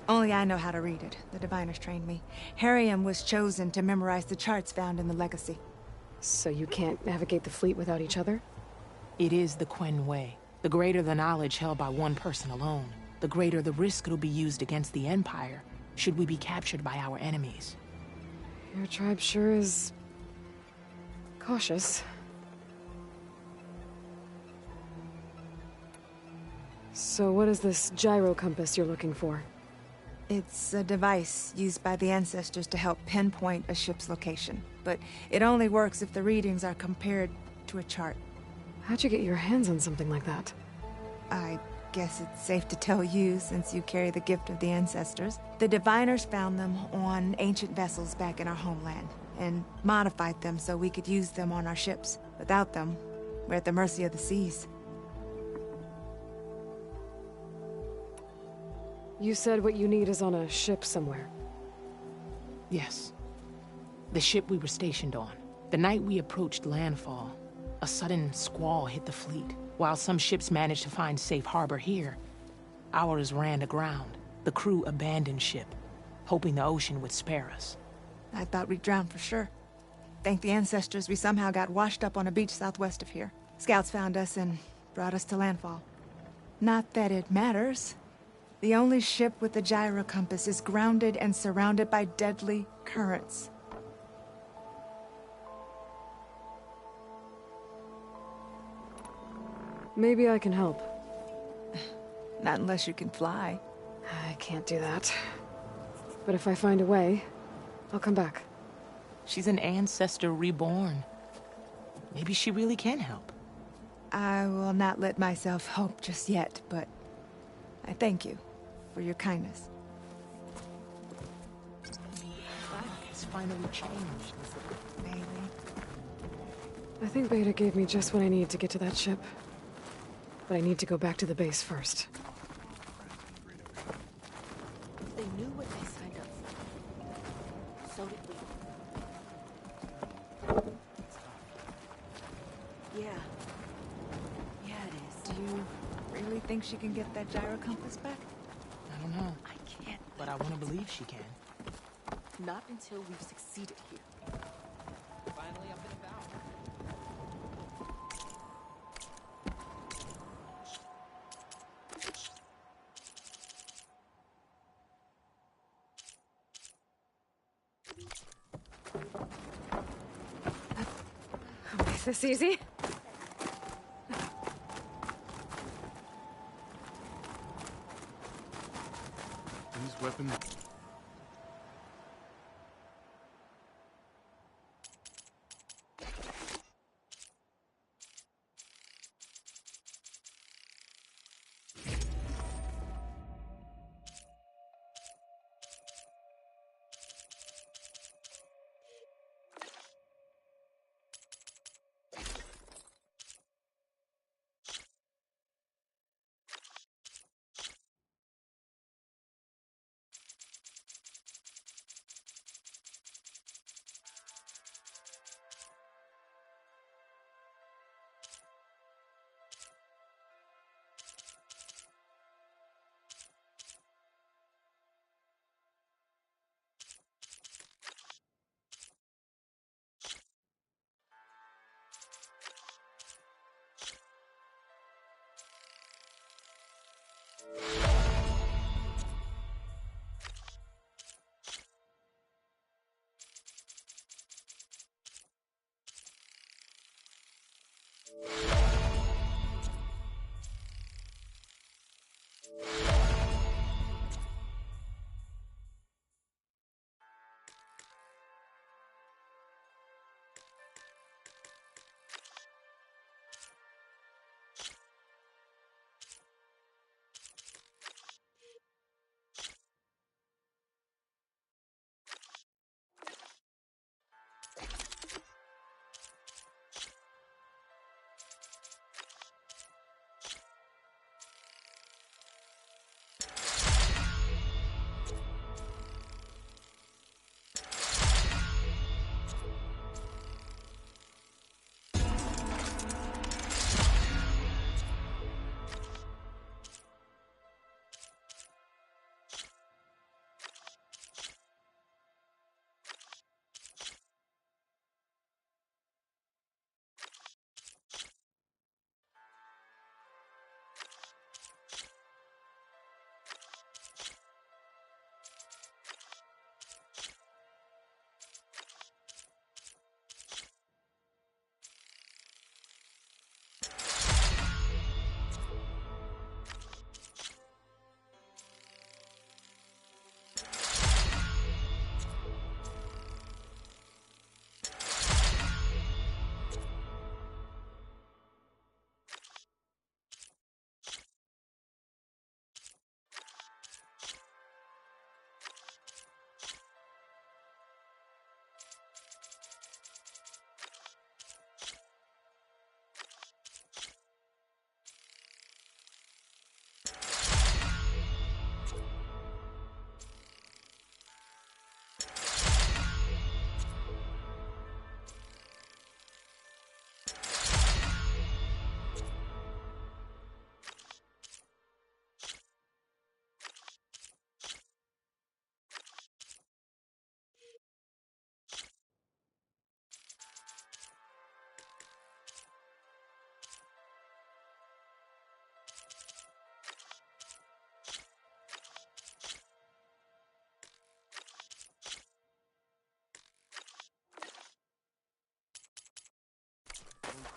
Only I know how to read it. The diviners trained me. Harriam was chosen to memorize the charts found in the Legacy. So you can't navigate the fleet without each other? It is the Quen Way. The greater the knowledge held by one person alone, the greater the risk it'll be used against the Empire, should we be captured by our enemies. Your tribe sure is cautious. So what is this gyro compass you're looking for? It's a device used by the ancestors to help pinpoint a ship's location. but it only works if the readings are compared to a chart. How'd you get your hands on something like that? I guess it's safe to tell you, since you carry the gift of the ancestors. The diviners found them on ancient vessels back in our homeland, and modified them so we could use them on our ships. Without them, we're at the mercy of the seas. You said what you need is on a ship somewhere. Yes. The ship we were stationed on. The night we approached landfall, a sudden squall hit the fleet. While some ships managed to find safe harbor here, ours ran aground. The crew abandoned ship, hoping the ocean would spare us. I thought we'd drown for sure. Thank the ancestors, we somehow got washed up on a beach southwest of here. Scouts found us and brought us to landfall. Not that it matters. The only ship with the gyro compass is grounded and surrounded by deadly currents. Maybe I can help. Not unless you can fly. I can't do that. But if I find a way, I'll come back. She's an ancestor reborn. Maybe she really can help. I will not let myself hope just yet, but I thank you for your kindness. It's finally changed. Maybe. I think Beta gave me just what I need to get to that ship. But I need to go back to the base first. They knew what they signed up for. So did we. Yeah. Yeah, it is. Do you really think she can get that gyro compass back? I don't know. I can't. But I want to believe she can. Not until we've succeeded here. Finally up and about. Is this easy? These weapons...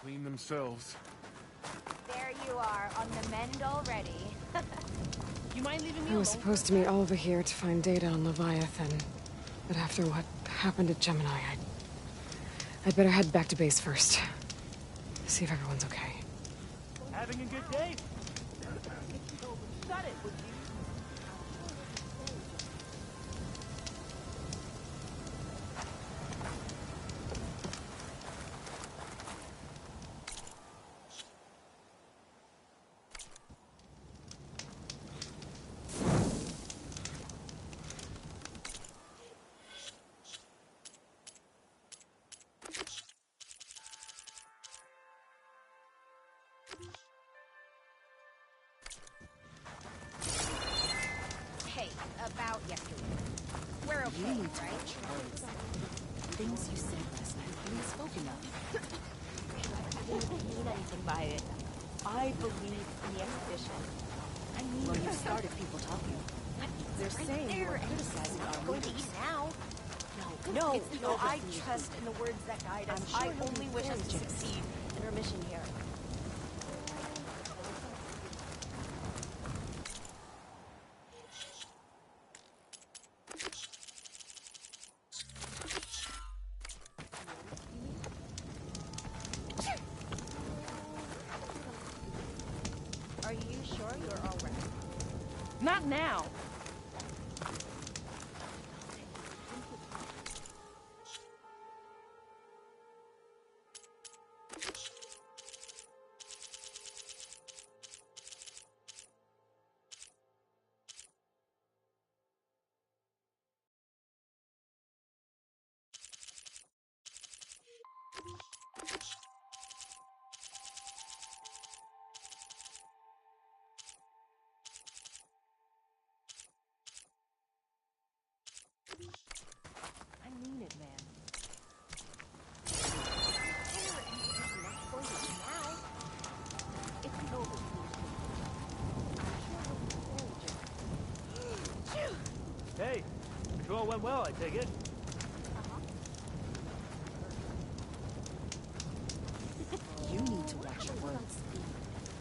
Clean themselves. There you are, on the mend already. You mind leaving me I alone? was supposed to meet Oliver here to find data on Leviathan. But after what happened at Gemini, I'd better head back to base first. See if everyone's okay. Having a good day? Shut it, would you? Hey, about yesterday. We're okay, right? Things you said last night being spoken of. I didn't mean anything by it. I believe in the expedition. I mean, Well, you started people talking. They're saying you were criticizing our going to leaders. eat now. No, No, I trust in the words that guide us. I'm sure I you'll only be wish us very to generous. succeed in our mission here. Are you sure you're all right? Not now. I mean it, man. Hey, patrol went well, I take it. You need to watch your words.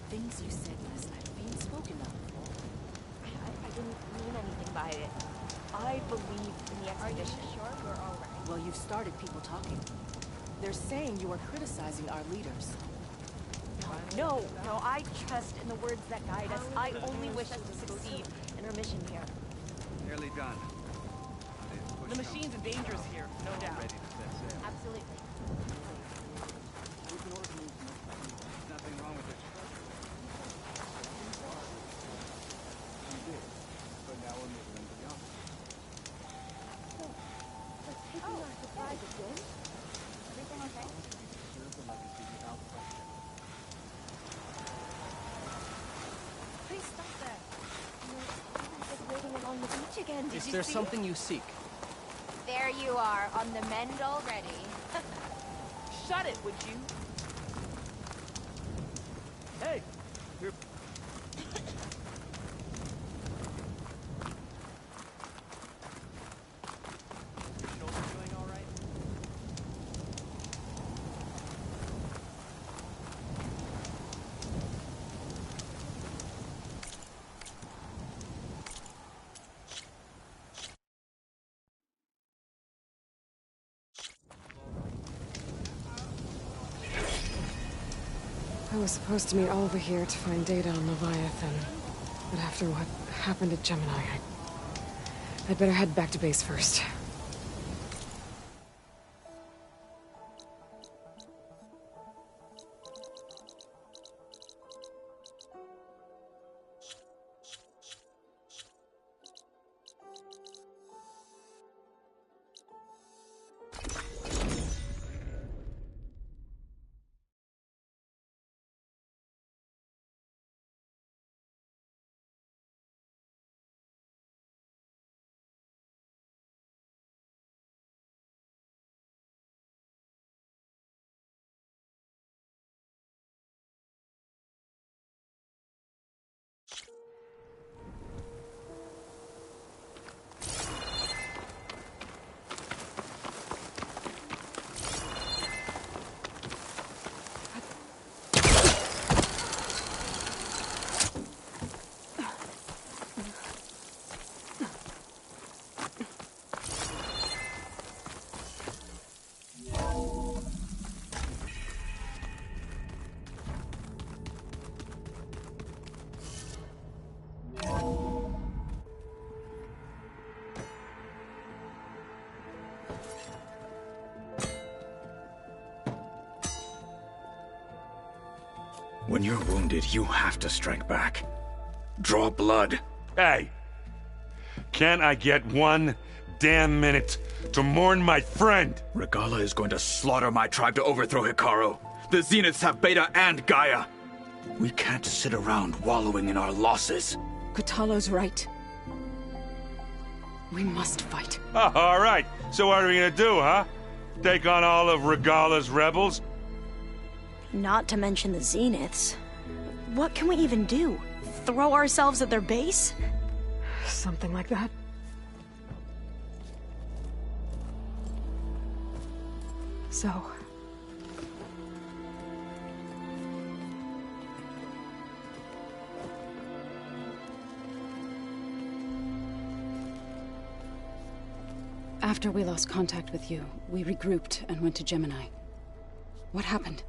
Things you said last night are being spoken of. I didn't mean anything by it. I believe in the expedition. Are you sure you're all right? Well, you've started people talking. They're saying you are criticizing our leaders. No, I trust in the words that guide us. I only wish us to succeed in our mission here. Nearly done. The machines are dangerous here, no doubt. Ready to set sail. Absolutely. Nothing wrong with it. You did. But now we're moving into the office. Taking our supplies again? Everything okay? Serve the legacy without question. Please stop that. You're just waiting along the beach again. Did Is you there see something you seek? There you are, on the mend already. Shut it, would you? Hey, you're... Your shoulder doing all right? I was supposed to meet Oliver here to find data on Leviathan. But after what happened at Gemini, I'd better head back to base first. When you're wounded, you have to strike back. Draw blood. Hey! Can't I get one damn minute to mourn my friend? Regalla is going to slaughter my tribe to overthrow Hekarro. The Zeniths have Beta and Gaia. We can't sit around wallowing in our losses. Kotallo's right. We must fight. Oh, all right. So what are we gonna do, huh? Take on all of Regalla's rebels? Not to mention the Zeniths. What can we even do? Throw ourselves at their base? Something like that. So... After we lost contact with you, we regrouped and went to Gemini. What happened?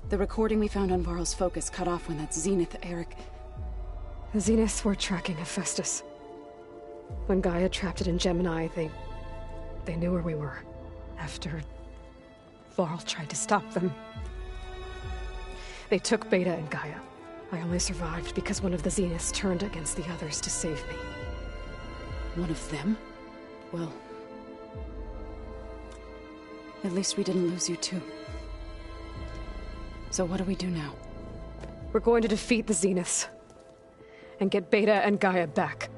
The recording we found on Varl's focus cut off when that Zenith, Eric... The Zeniths were tracking Hephaestus. When Gaia trapped it in Gemini, they knew where we were. After Varl tried to stop them. They took Beta and Gaia. I only survived because one of the Zeniths turned against the others to save me. One of them? Well... at least we didn't lose you too. So what do we do now? We're going to defeat the Zeniths. And get Beta and Gaia back.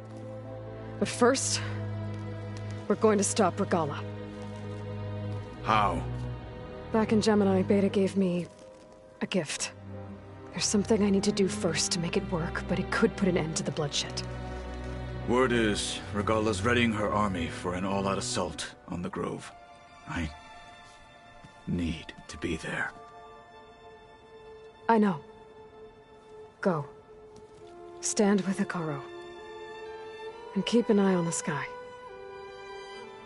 But first... we're going to stop Regalla. How? Back in Gemini, Beta gave me... a gift. There's something I need to do first to make it work, but it could put an end to the bloodshed. Word is, Regalla's readying her army for an all-out assault on the Grove. I need to be there. I know. Go. Stand with Hekarro. And keep an eye on the sky.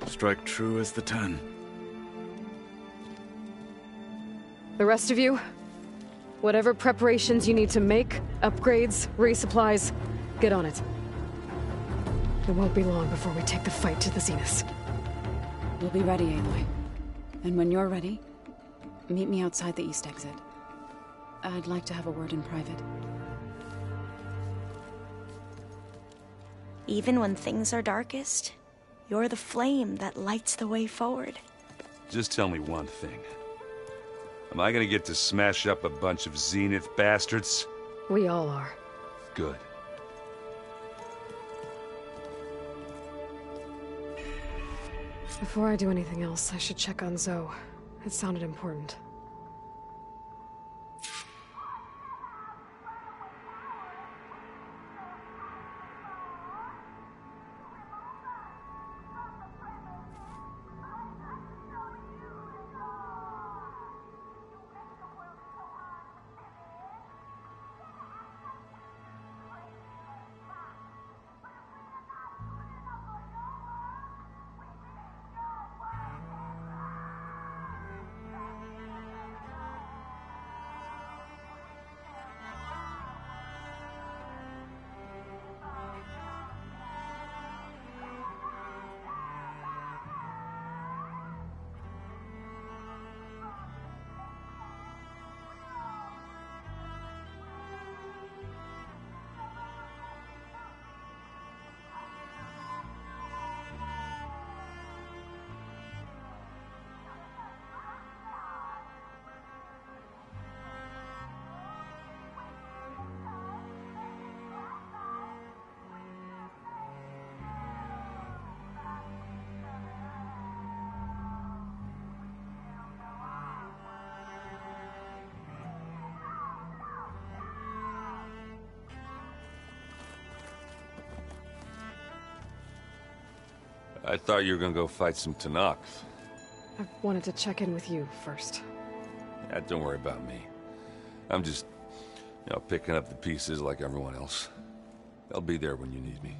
Strike true as the 10. The rest of you, whatever preparations you need to make, upgrades, resupplies, get on it. It won't be long before we take the fight to the Zeniths. We'll be ready, Aloy. And when you're ready, meet me outside the east exit. I'd like to have a word in private. Even when things are darkest, you're the flame that lights the way forward. Just tell me one thing. Am I gonna get to smash up a bunch of Zenith bastards? We all are. Good. Before I do anything else, I should check on Zoe. It sounded important. I thought you were gonna go fight some Tenakth. I wanted to check in with you first. Yeah, don't worry about me. I'm just, picking up the pieces like everyone else. I'll be there when you need me.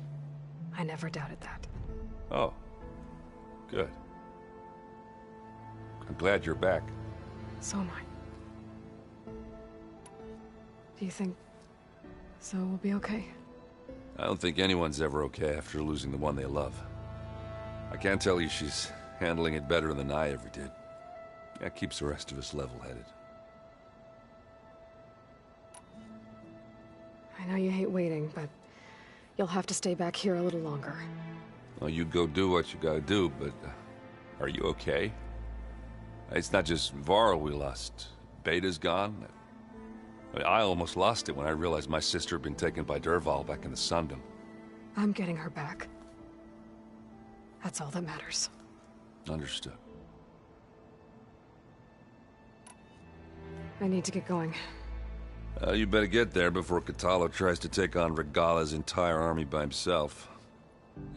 I never doubted that. Oh. Good. I'm glad you're back. So am I. Do you think Zoe will be okay? I don't think anyone's ever okay after losing the one they love. I can't tell you she's handling it better than I ever did. That keeps the rest of us level-headed. I know you hate waiting, but you'll have to stay back here a little longer. Well, you go do what you gotta do, but are you okay? It's not just Varl we lost. Beta's gone. I almost lost it when I realized my sister had been taken by Dervahl back in the Sundom. I'm getting her back. That's all that matters. Understood. I need to get going. You better get there before Kotallo tries to take on Regalla's entire army by himself.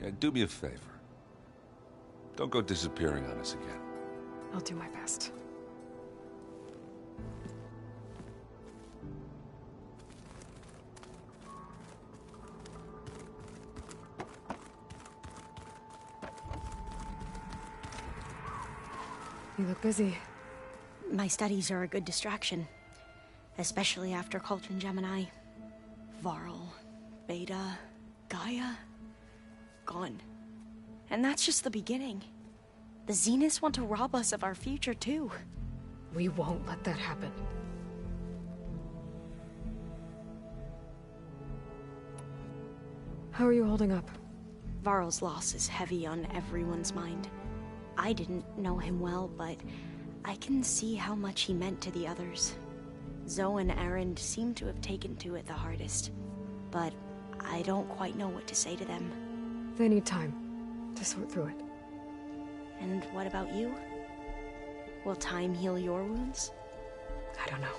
Yeah, do me a favor. Don't go disappearing on us again. I'll do my best. You look busy. My studies are a good distraction. Especially after Cauldron Gemini. Varl, Beta, Gaia... gone. And that's just the beginning. The Zeniths want to rob us of our future, too. We won't let that happen. How are you holding up? Varl's loss is heavy on everyone's mind. I didn't know him well, but I can see how much he meant to the others. Zoe and Erend seem to have taken to it the hardest, but I don't quite know what to say to them. They need time to sort through it. And what about you? Will time heal your wounds? I don't know.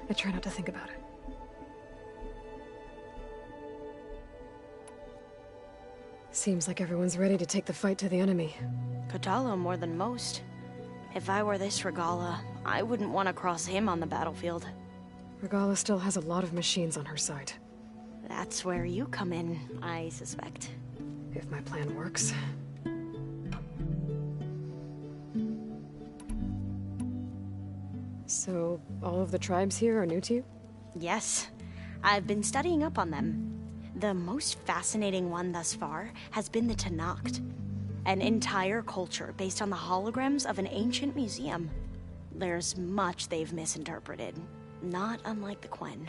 I try not to think about it. Seems like everyone's ready to take the fight to the enemy. Kotallo more than most. If I were this Regalla, I wouldn't want to cross him on the battlefield. Regalla still has a lot of machines on her side. That's where you come in, I suspect. If my plan works. So, all of the tribes here are new to you? Yes. I've been studying up on them. The most fascinating one thus far has been the Tenakth. An entire culture based on the holograms of an ancient museum. There's much they've misinterpreted, not unlike the Quen.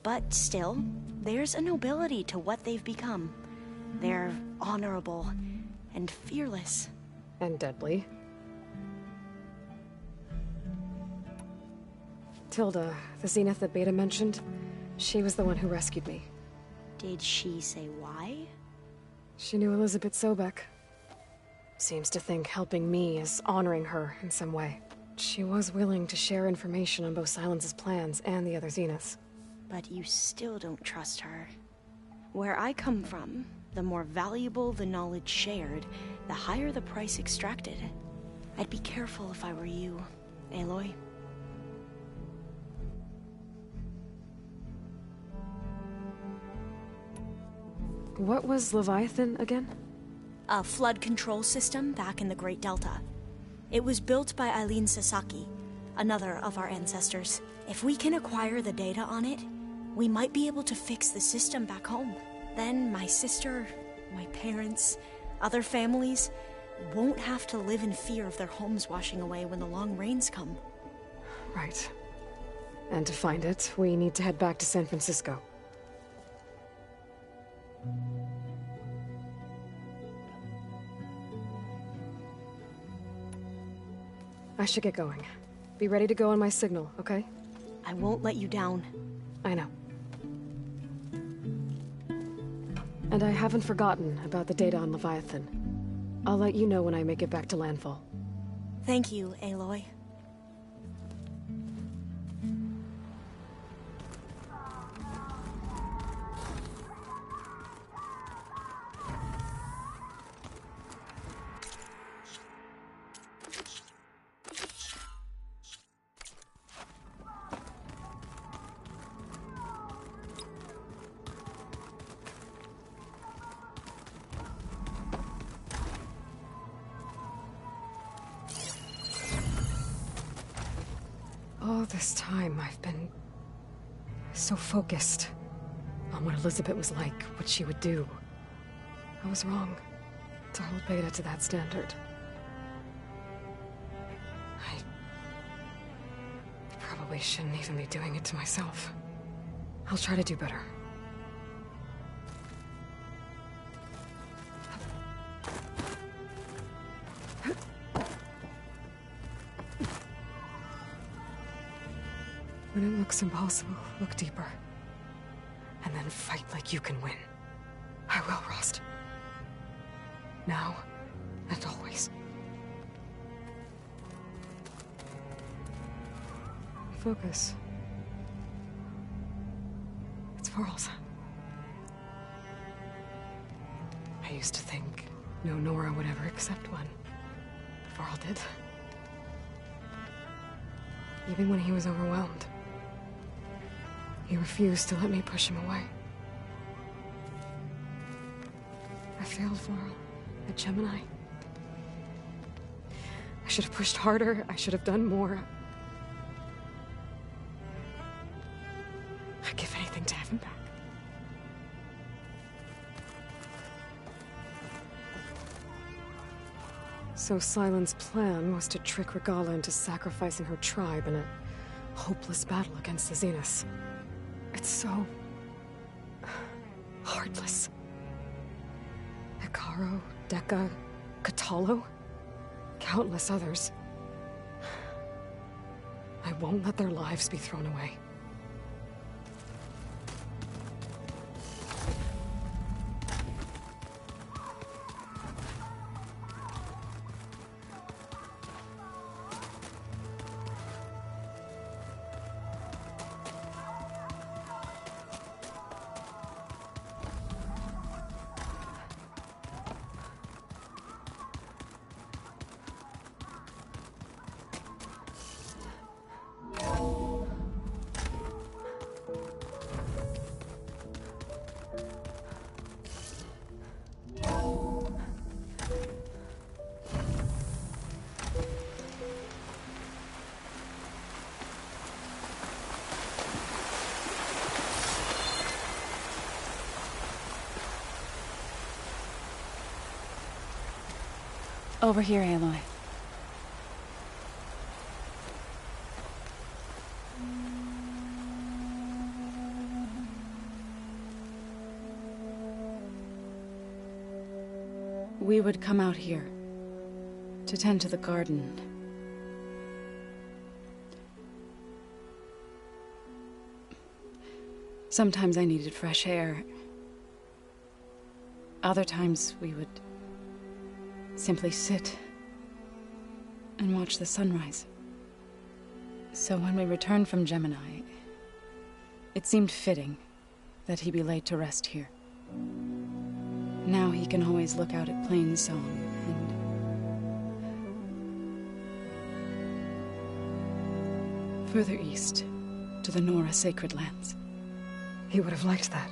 But still, there's a nobility to what they've become. They're honorable and fearless. And deadly. Tilda, the Zenith that Beta mentioned, she was the one who rescued me. Did she say why? She knew Elizabeth Sobek. Seems to think helping me is honoring her in some way. She was willing to share information on both Silence's plans and the other Zeniths. But you still don't trust her. Where I come from, the more valuable the knowledge shared, the higher the price extracted. I'd be careful if I were you, Aloy. What was Leviathan again? A flood control system back in the Great Delta. It was built by Eileen Sasaki, another of our ancestors. If we can acquire the data on it, we might be able to fix the system back home. Then my sister, my parents, other families won't have to live in fear of their homes washing away when the long rains come. Right. And to find it, we need to head back to San Francisco. I should get going. Be ready to go on my signal, okay? I won't let you down. I know. And I haven't forgotten about the data on Leviathan. I'll let you know when I make it back to Landfall. Thank you, Aloy. All this time, I've been so focused on what Elizabeth was like, what she would do. I was wrong to hold Beta to that standard. I probably shouldn't even be doing it to myself. I'll try to do better. When it looks impossible, look deeper. And then fight like you can win. I will, Rost. Now and always. Focus. It's Varl's. I used to think no Nora would ever accept one. But Varl did. Even when he was overwhelmed. He refused to let me push him away. I failed Varl at Gemini. I should have pushed harder. I should have done more. I'd give anything to have him back. So Sylens' plan was to trick Regalla into sacrificing her tribe in a hopeless battle against the Zeniths. It's so... heartless. Hekarro, Dekka, Kotallo, countless others. I won't let their lives be thrown away. Over here, Aloy. We would come out here to tend to the garden. Sometimes I needed fresh air. Other times we would simply sit and watch the sunrise. So when we returned from Gemini, it seemed fitting that he be laid to rest here. Now he can always look out at Plainsong and further east to the Nora sacred lands. He would have liked that.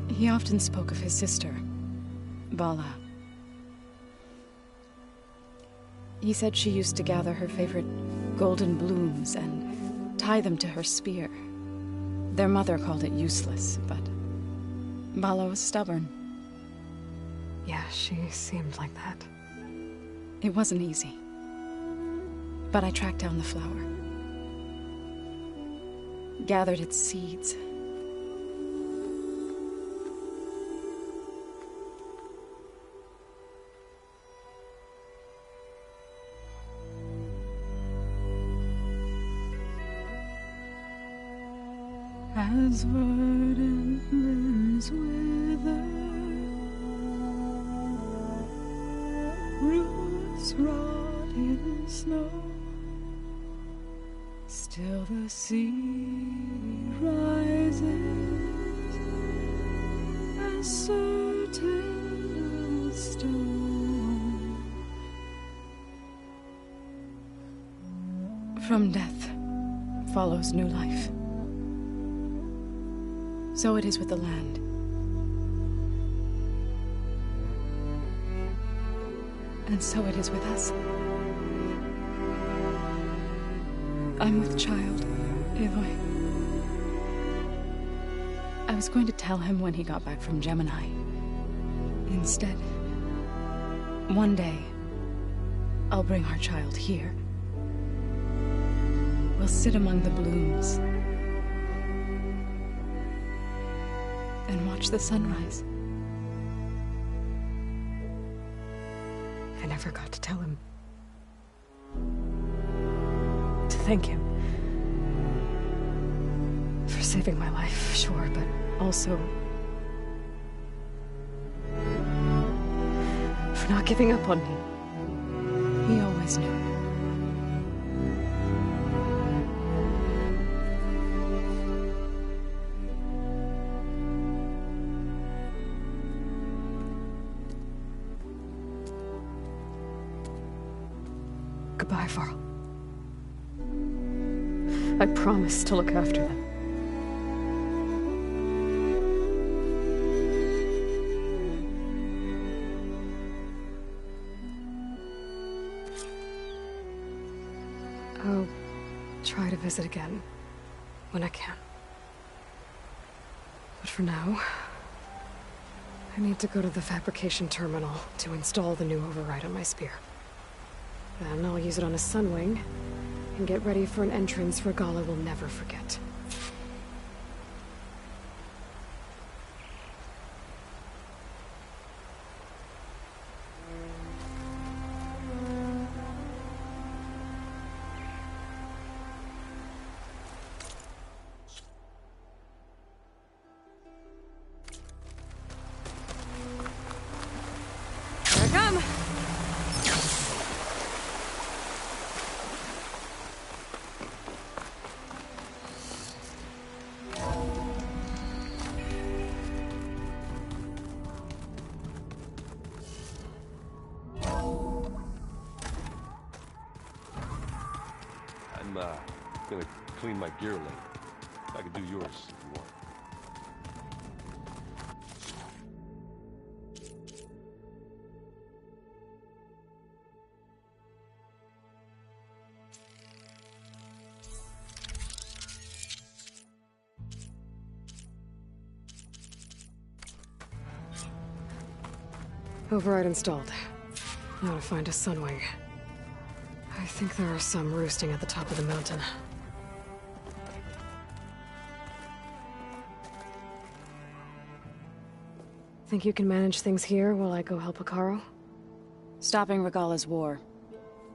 He often spoke of his sister, Vala. He said she used to gather her favorite golden blooms and tie them to her spear. Their mother called it useless, but Vala was stubborn. Yeah, she seemed like that. It wasn't easy. But I tracked down the flower. Gathered its seeds. As verdant limbs wither, roots rot in snow, still the sea rises, as certain as stone. From death follows new life. So it is with the land. And so it is with us. I'm with child, Aloy. I was going to tell him when he got back from Gemini. Instead, one day, I'll bring our child here. We'll sit among the blooms and watch the sunrise. I never got to tell him. To thank him. For saving my life, sure, but also... for not giving up on me. He always knew. Goodbye, Varl. I promise to look after them. I'll try to visit again when I can. But for now, I need to go to the fabrication terminal to install the new override on my spear. Then I'll use it on a Sunwing and get ready for an entrance Regalla will never forget. Here I come! I'm gonna clean my gear later. I can do yours if you want. Override installed. Now to find a Sunwing. I think there are some roosting at the top of the mountain. Think you can manage things here while I go help Hekarro? Stopping Regalla's war.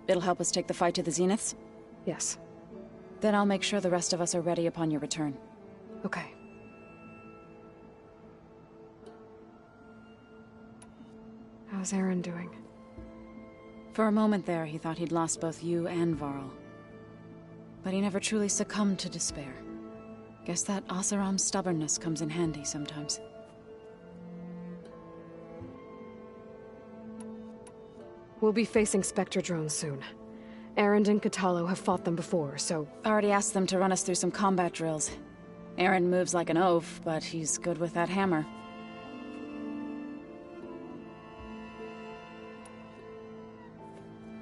It'll help us take the fight to the Zeniths? Yes. Then I'll make sure the rest of us are ready upon your return. Okay. How's Eren doing? For a moment there, he thought he'd lost both you and Varl. But he never truly succumbed to despair. Guess that Oseram's stubbornness comes in handy sometimes. We'll be facing Spectre drones soon. Erend and Kotallo have fought them before, so... Already asked them to run us through some combat drills. Erend moves like an oaf, but he's good with that hammer.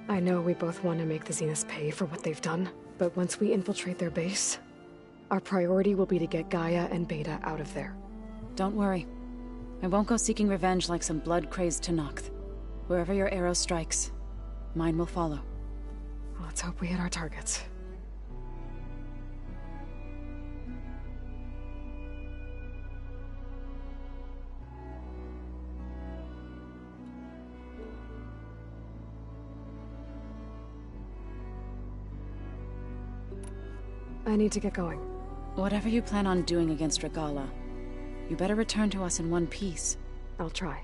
I know we both want to make the Zeniths pay for what they've done, but once we infiltrate their base, our priority will be to get Gaia and Beta out of there. Don't worry. I won't go seeking revenge like some blood-crazed Tenakth. Wherever your arrow strikes, mine will follow. Let's hope we hit our targets. I need to get going. Whatever you plan on doing against Regalla, you better return to us in one piece. I'll try.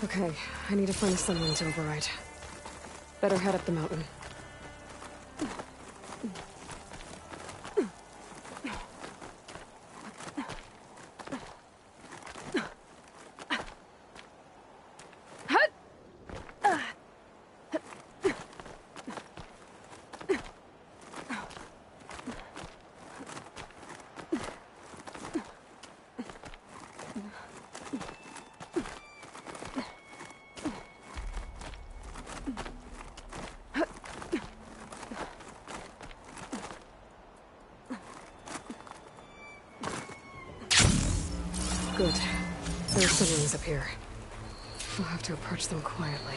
Okay, I need to find a Sunwing's override. Better head up the mountain. Good. There are siblings up here. We'll have to approach them quietly.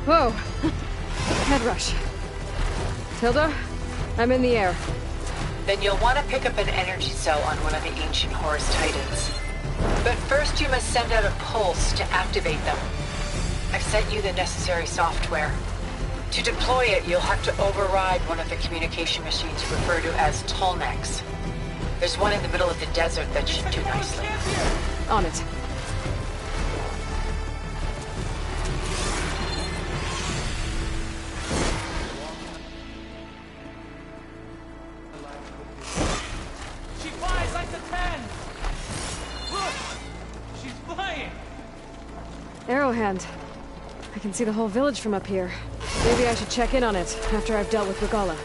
Whoa! Head rush. Tilda, I'm in the air. Then you'll want to pick up an energy cell on one of the ancient Horus Titans. But first you must send out a pulse to activate them. I've sent you the necessary software. To deploy it, you'll have to override one of the communication machines you refer to as Tolmecs. There's one in the middle of the desert that should do nicely. On it. She flies like the 10! Look! She's flying! Arrowhand. I can see the whole village from up here. Maybe I should check in on it after I've dealt with Regalla.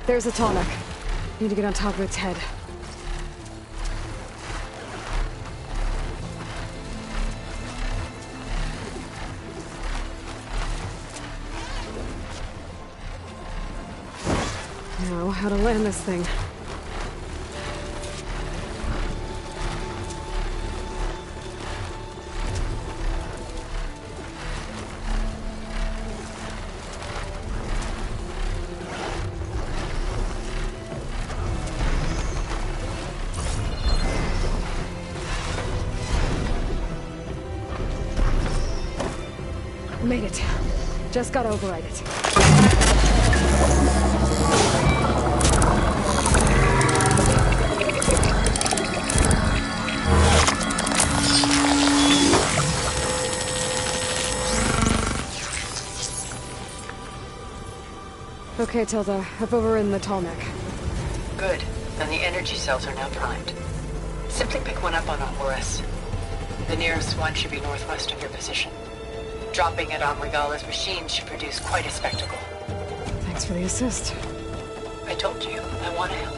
There's a Tallneck. Need to get on top of its head. Now, how to land this thing. Made it. Just gotta override it. Okay, Tilda. I've overridden the Tallneck. Good. Then the energy cells are now primed. Simply pick one up on a Horus. The nearest one should be northwest of your position. Dropping it on Regalla's machine should produce quite a spectacle. Thanks for the assist. I told you, I want to help.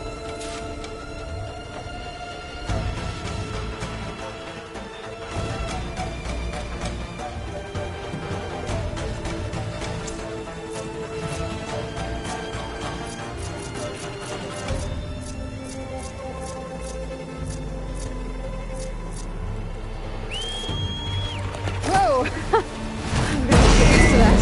Whoa! I'm gonna get used to that.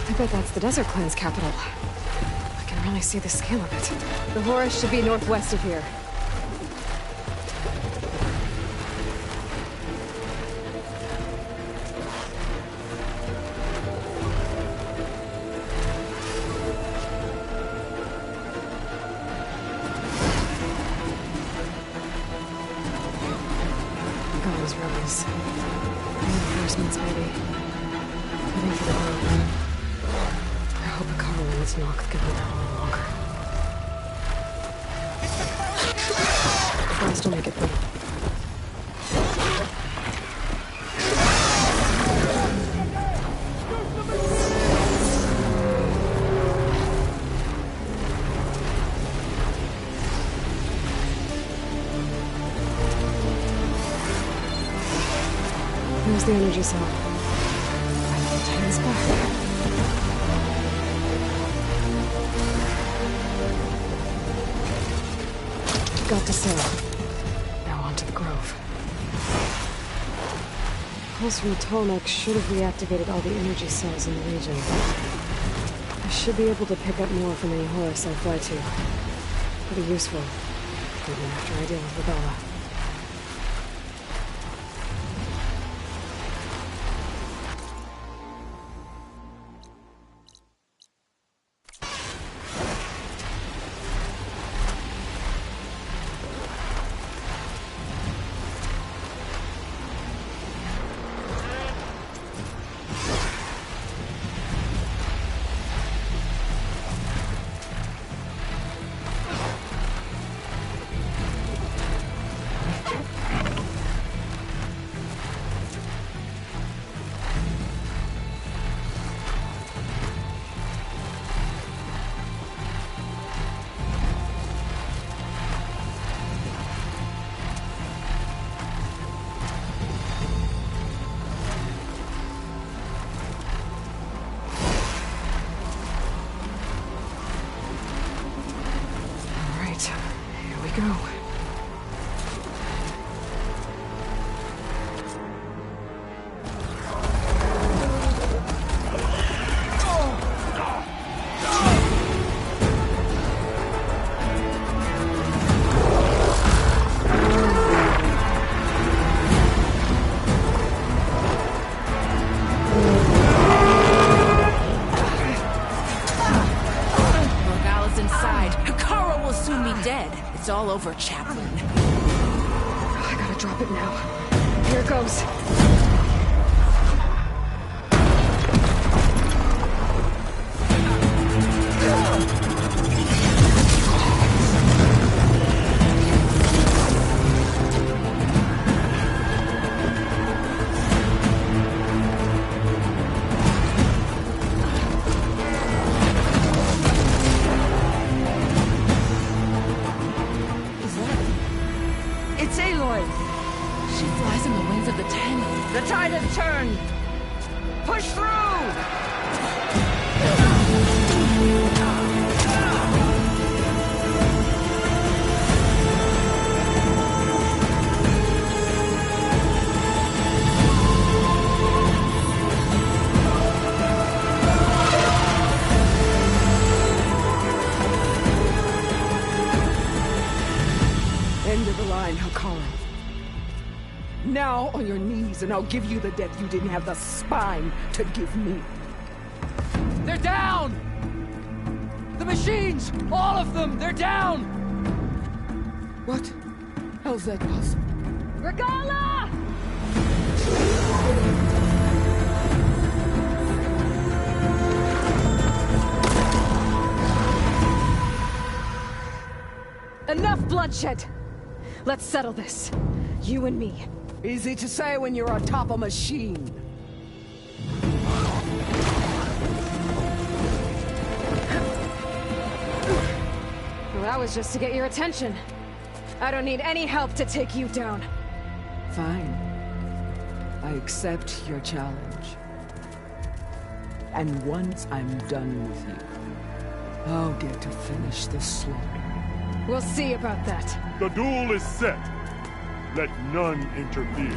I bet that's the Desert Clan's capital. I can really see the scale of it. The Horus should be northwest of here. those rebels. Reinforcements, maybe. Heading for the grove. I hope Akara and its Noct can hold out a little longer. I'll still make it through. There's the energy cell. Titan's back. Got to sail. Now on to the grove. Pulse from Tolmec should have reactivated all the energy cells in the region. I should be able to pick up more from any Horus I fly to. Pretty useful, even after I deal with Regalla. Go. Regalla's inside. Akara will soon be dead. It's all over, Chaplain. I gotta drop it now. Here it goes. It's Aloy! She flies in the winds of the Ten. The tide has turned! Push through! End of the line, Hakari. Now on your knees, and I'll give you the death you didn't have the spine to give me. They're down! The machines! All of them! They're down! What? How's that possible? Regalla! Enough bloodshed! Let's settle this. You and me. Easy to say when you're atop a machine. Well, that was just to get your attention. I don't need any help to take you down. Fine. I accept your challenge. And once I'm done with you, I'll get to finish the slaughter. We'll see about that. The duel is set. Let none interfere.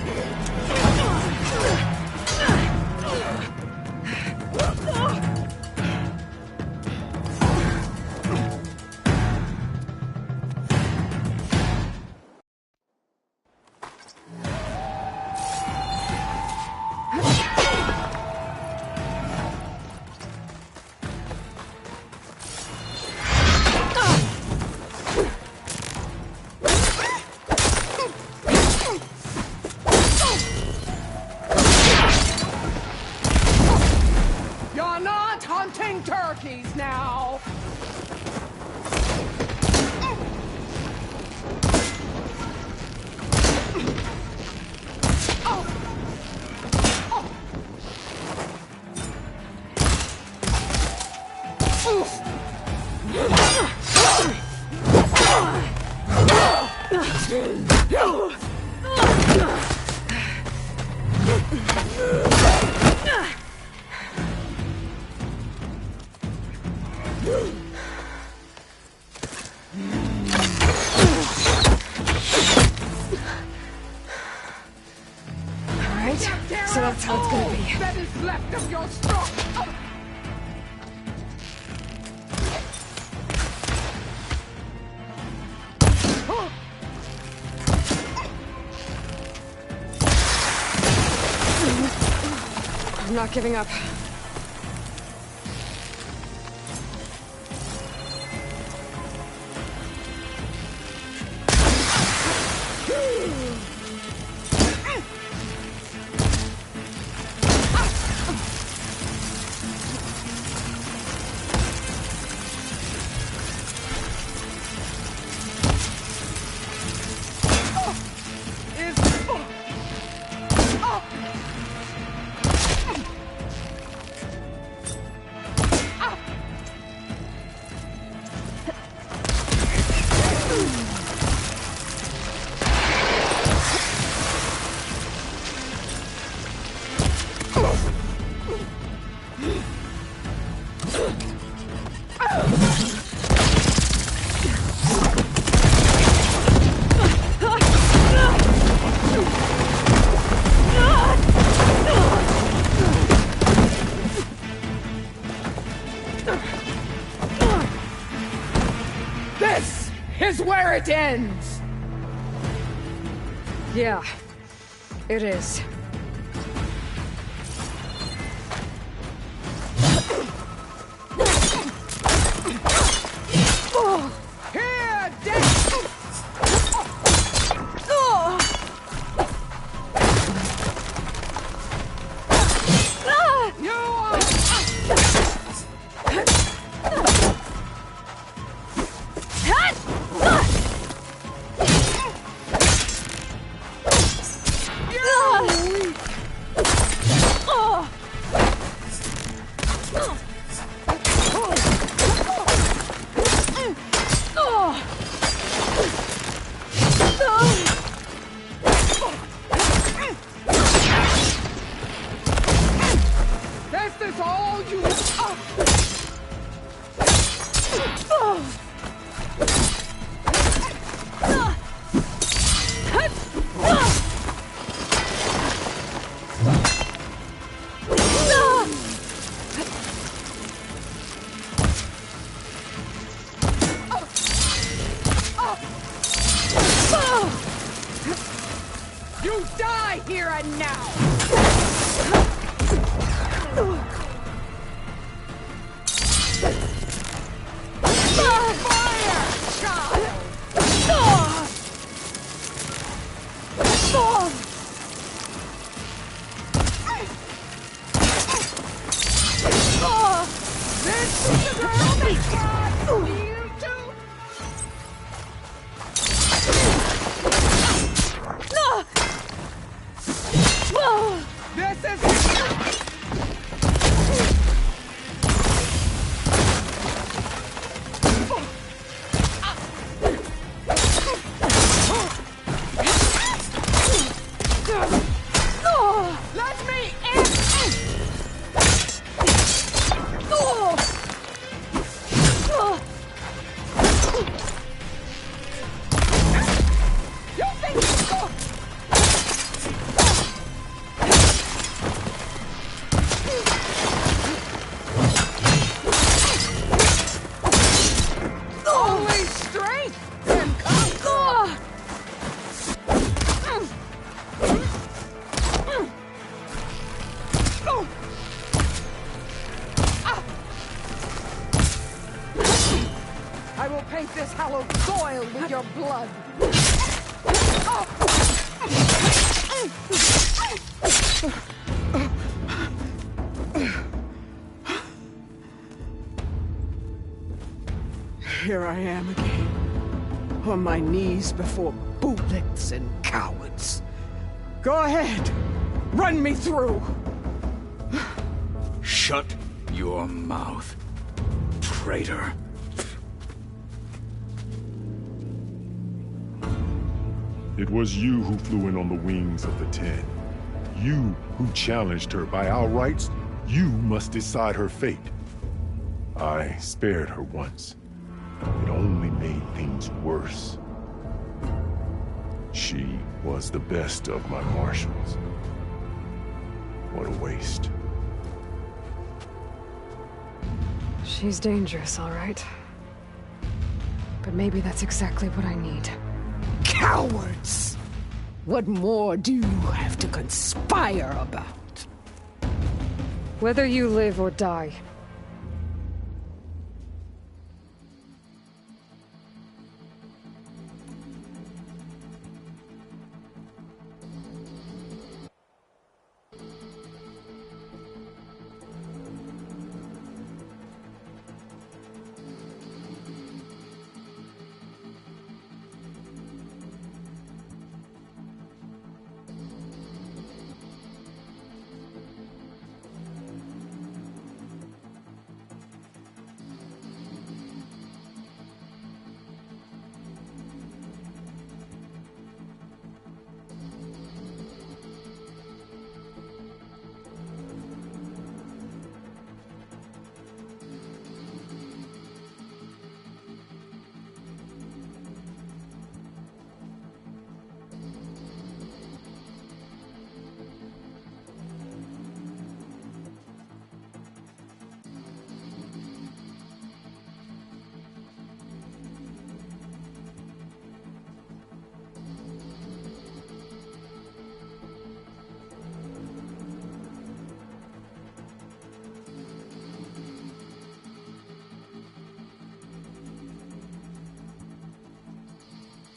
Alright, so that's how it's gonna be. That is left of your strong. I'm not giving up. This is where it ends! Yeah, it is. Here, death! You are... This is all you... You die here and now! This is... Let me in! You think you go... Only strength can conquer! I will paint this hallowed soil with your blood. Here I am again, on my knees before bootlicks and cowards. Go ahead, run me through. Shut your mouth, traitor. It was you who flew in on the wings of the Ten. You who challenged her by our rights. You must decide her fate. I spared her once. It only made things worse. She was the best of my marshals. What a waste. She's dangerous, all right. But maybe that's exactly what I need. Cowards! What more do you have to conspire about? Whether you live or die.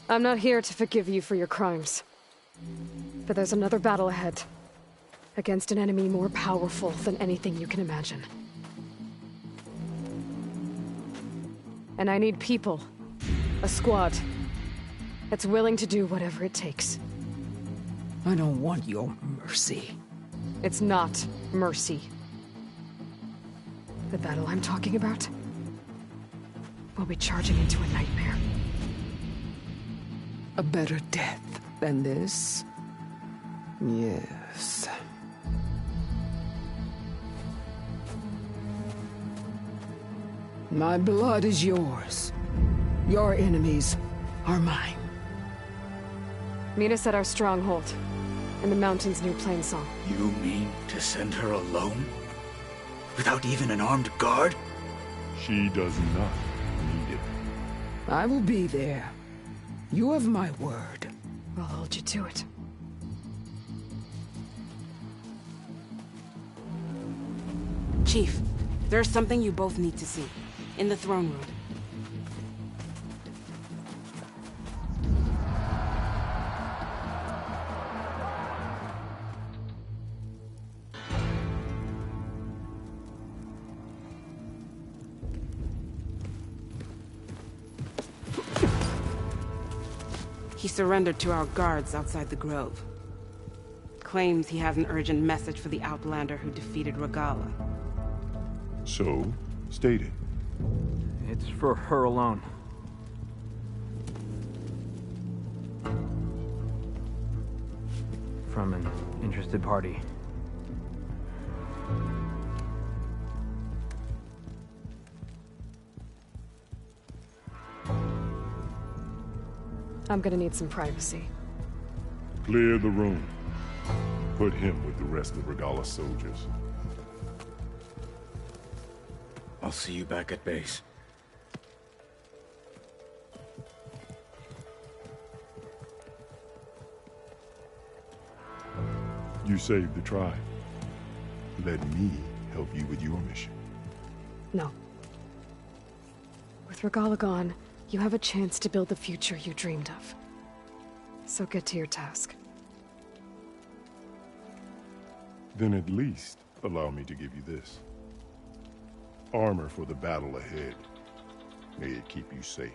I'm not here to forgive you for your crimes. But there's another battle ahead. Against an enemy more powerful than anything you can imagine. And I need people. A squad. That's willing to do whatever it takes. I don't want your mercy. It's not mercy. The battle I'm talking about? We'll be charging into a nightmare. A better death than this? Yes. My blood is yours. Your enemies are mine. Meet us at our stronghold, in the mountains near Plainsong. You mean to send her alone? Without even an armed guard? She does not need it. I will be there. You have my word. We'll hold you to it. Chief, there's something you both need to see. In the throne room. He surrendered to our guards outside the grove. Claims he has an urgent message for the Outlander who defeated Regalla. So, state it. It's for her alone. From an interested party. I'm gonna need some privacy. Clear the room. Put him with the rest of Regalla's soldiers. I'll see you back at base. You saved the tribe. Let me help you with your mission. No. With Regalla gone, you have a chance to build the future you dreamed of. So get to your task. Then at least allow me to give you this. Armor for the battle ahead. May it keep you safe.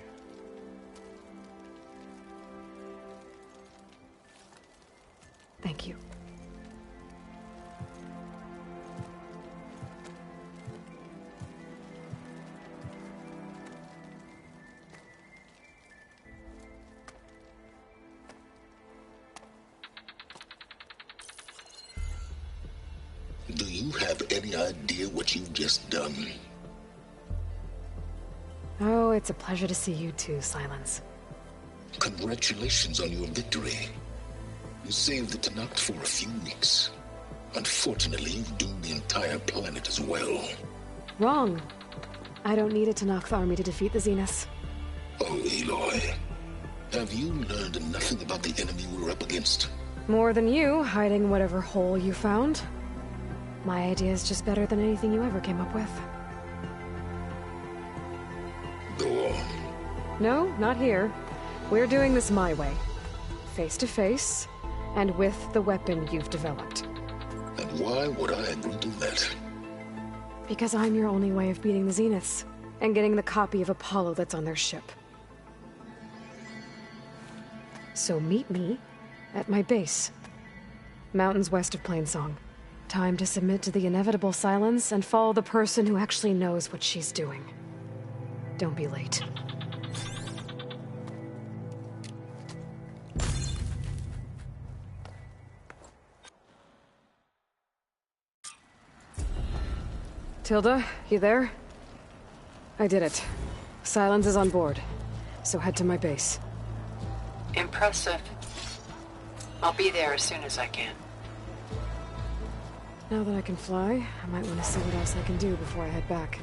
Thank you. have any idea what you've just done? Oh, it's a pleasure to see you too, Silence. Congratulations on your victory. You saved the Tenakth for a few weeks. Unfortunately, you've doomed the entire planet as well. Wrong. I don't need a Tenakth army to defeat the Zeniths. Oh, Aloy. Have you learned nothing about the enemy we're up against? More than you, hiding whatever hole you found. My idea is just better than anything you ever came up with. Go on. No, not here. We're doing this my way. Face to face, and with the weapon you've developed. And why would I agree to that? Because I'm your only way of beating the Zeniths, and getting the copy of Apollo that's on their ship. So meet me at my base. Mountains west of Plainsong. Time to submit to the inevitable silence and follow the person who actually knows what she's doing. Don't be late. Tilda, you there? I did it. Silence is on board, so head to my base. Impressive. I'll be there as soon as I can. Now that I can fly, I might want to see what else I can do before I head back.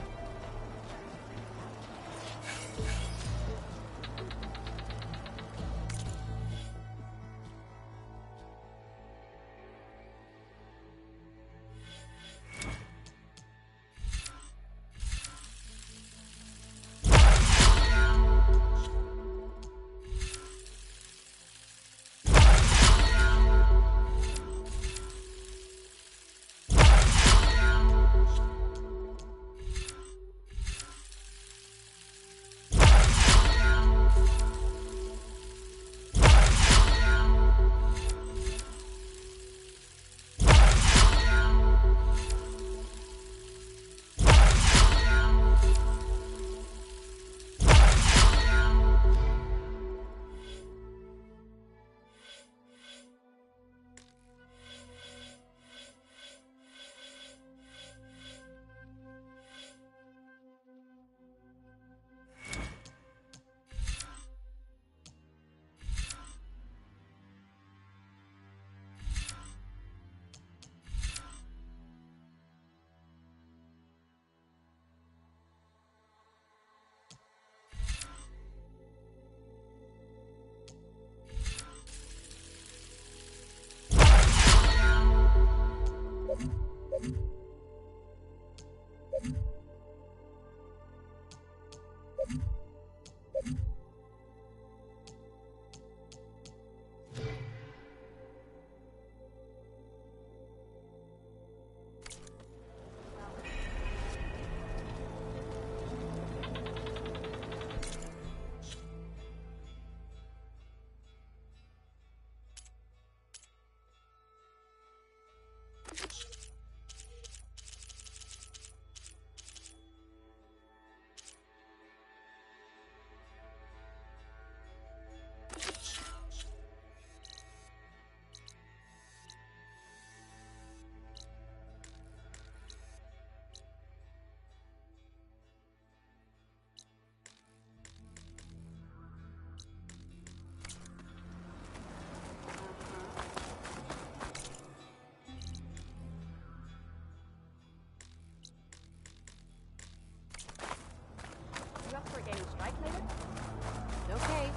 Okay,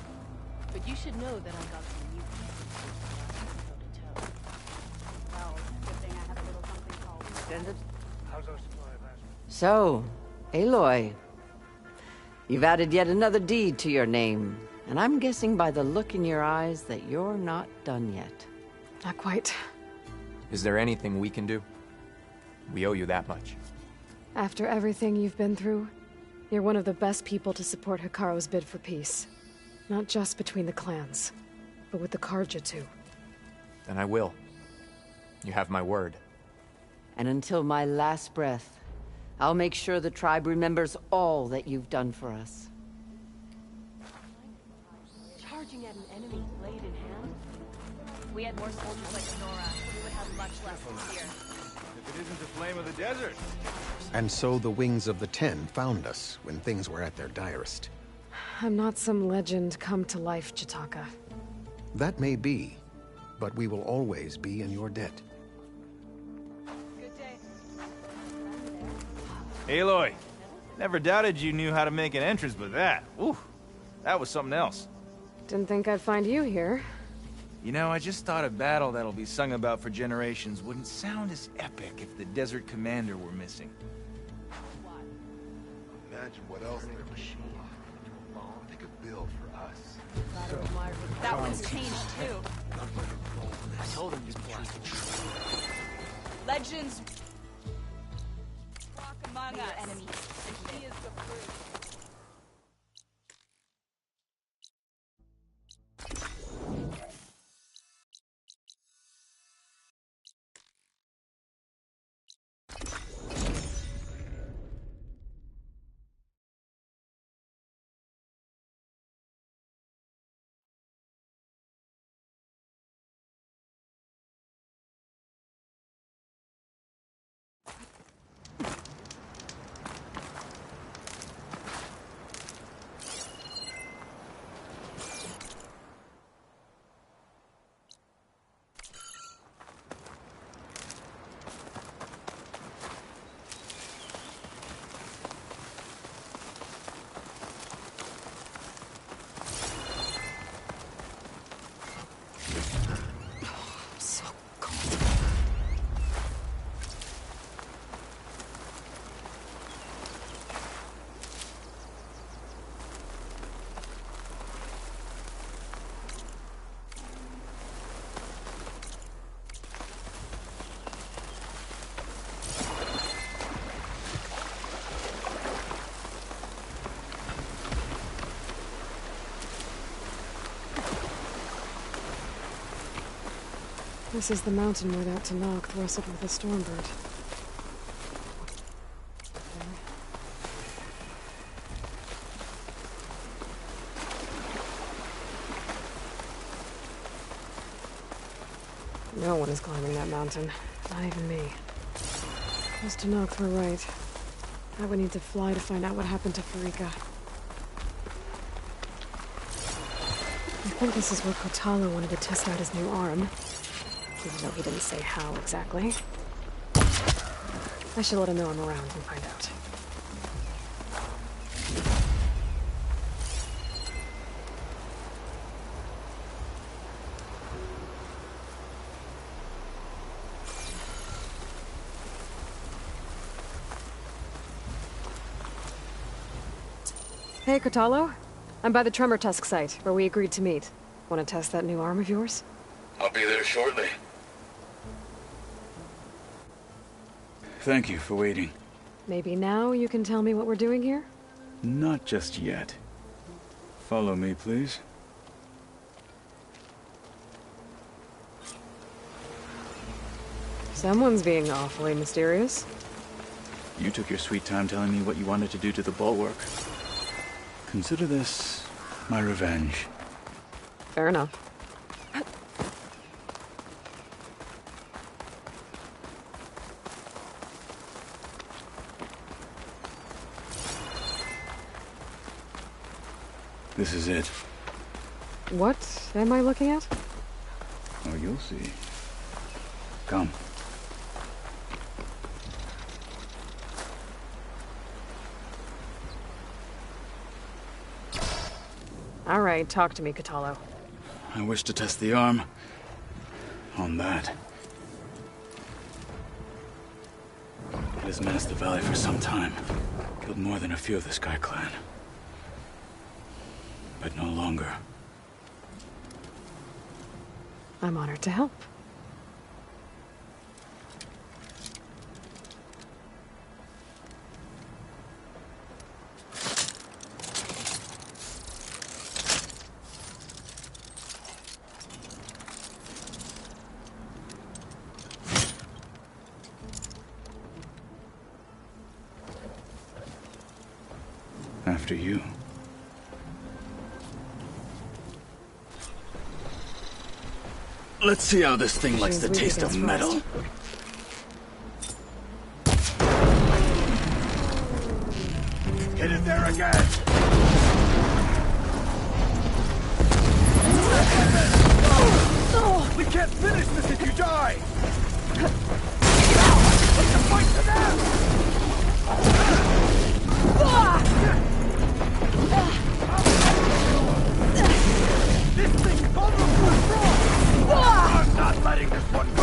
but you should know that I got some new toe-to-toe. Well, good thing I have a little something called extended. How's our supply of hazmat? So, Aloy, you've added yet another deed to your name, and I'm guessing by the look in your eyes that you're not done yet. Not quite. Is there anything we can do? We owe you that much. After everything you've been through, you're one of the best people to support Hekarro's bid for peace. Not just between the clans, but with the Carja too. Then I will. You have my word. And until my last breath, I'll make sure the tribe remembers all that you've done for us. Charging at an enemy blade in hand? If we had more soldiers like Nora, we would have much less to fear. If it isn't the flame of the desert. And so the Wings of the Ten found us when things were at their direst. I'm not some legend come to life, Chitaka. That may be, but we will always be in your debt. Aloy, never doubted you knew how to make an entrance, but that, ooh, that was something else. Didn't think I'd find you here. You know, I just thought a battle that'll be sung about for generations wouldn't sound as epic if the Desert Commander were missing. Imagine what else there was. They could build for us. That one's changed too. I told him to plot. Legends walk among us. Enemies, and he is the fruit. This is the mountain where that Tenakth wrestled with the Stormbird. No one is climbing that mountain. Not even me. Those Tenakth were right. I would need to fly to find out what happened to Pharika. I think this is where Kotallo wanted to test out his new arm. Even though he didn't say how exactly. I should let him know I'm around and find out. Hey, Kotallo. I'm by the Tremor Tusk site, where we agreed to meet. Want to test that new arm of yours? I'll be there shortly. Thank you for waiting. Maybe now you can tell me what we're doing here? Not just yet. Follow me, please. Someone's being awfully mysterious. You took your sweet time telling me what you wanted to do to the bulwark. Consider this my revenge. Fair enough. This is it. What am I looking at? Oh, you'll see. Come. All right, talk to me, Kotallo. I wish to test the arm on that. It has menaced the valley for some time. Killed more than a few of the Sky Clan. But no longer. I'm honored to help. After you. Let's see how this thing likes the taste of metal. again! We can't finish this if you die! Let's fight to them! This thing's vulnerable and strong! I'm not letting this one go!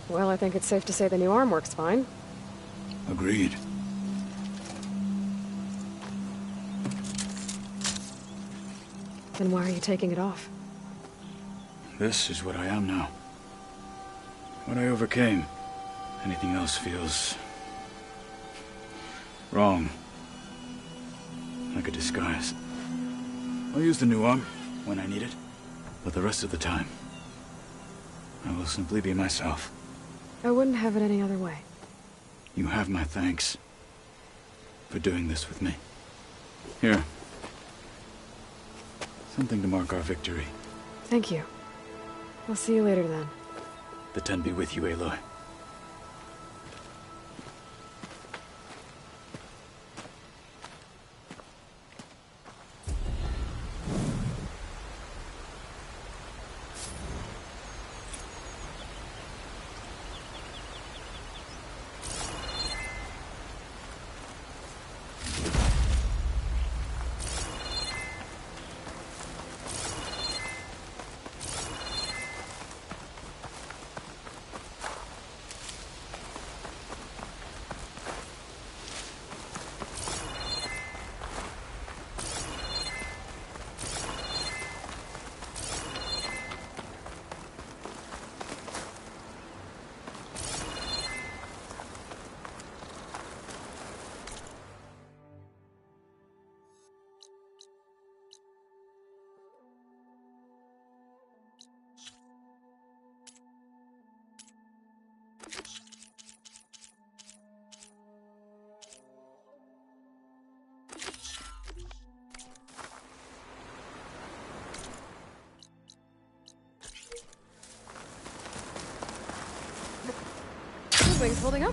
Well, I think it's safe to say the new arm works fine. Agreed. Then why are you taking it off? This is what I am now. What I overcame. Anything else feels... wrong. Like a disguise. I'll use the new arm when I need it, but the rest of the time, I will simply be myself. I wouldn't have it any other way. You have my thanks for doing this with me. Here. Something to mark our victory. Thank you. I'll see you later then. The Ten be with you, Aloy. Wings holding up?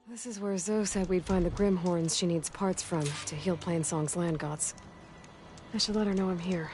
This is where Zoe said we'd find the Grimhorns she needs parts from to heal Plainsong's land gods. I should let her know I'm here.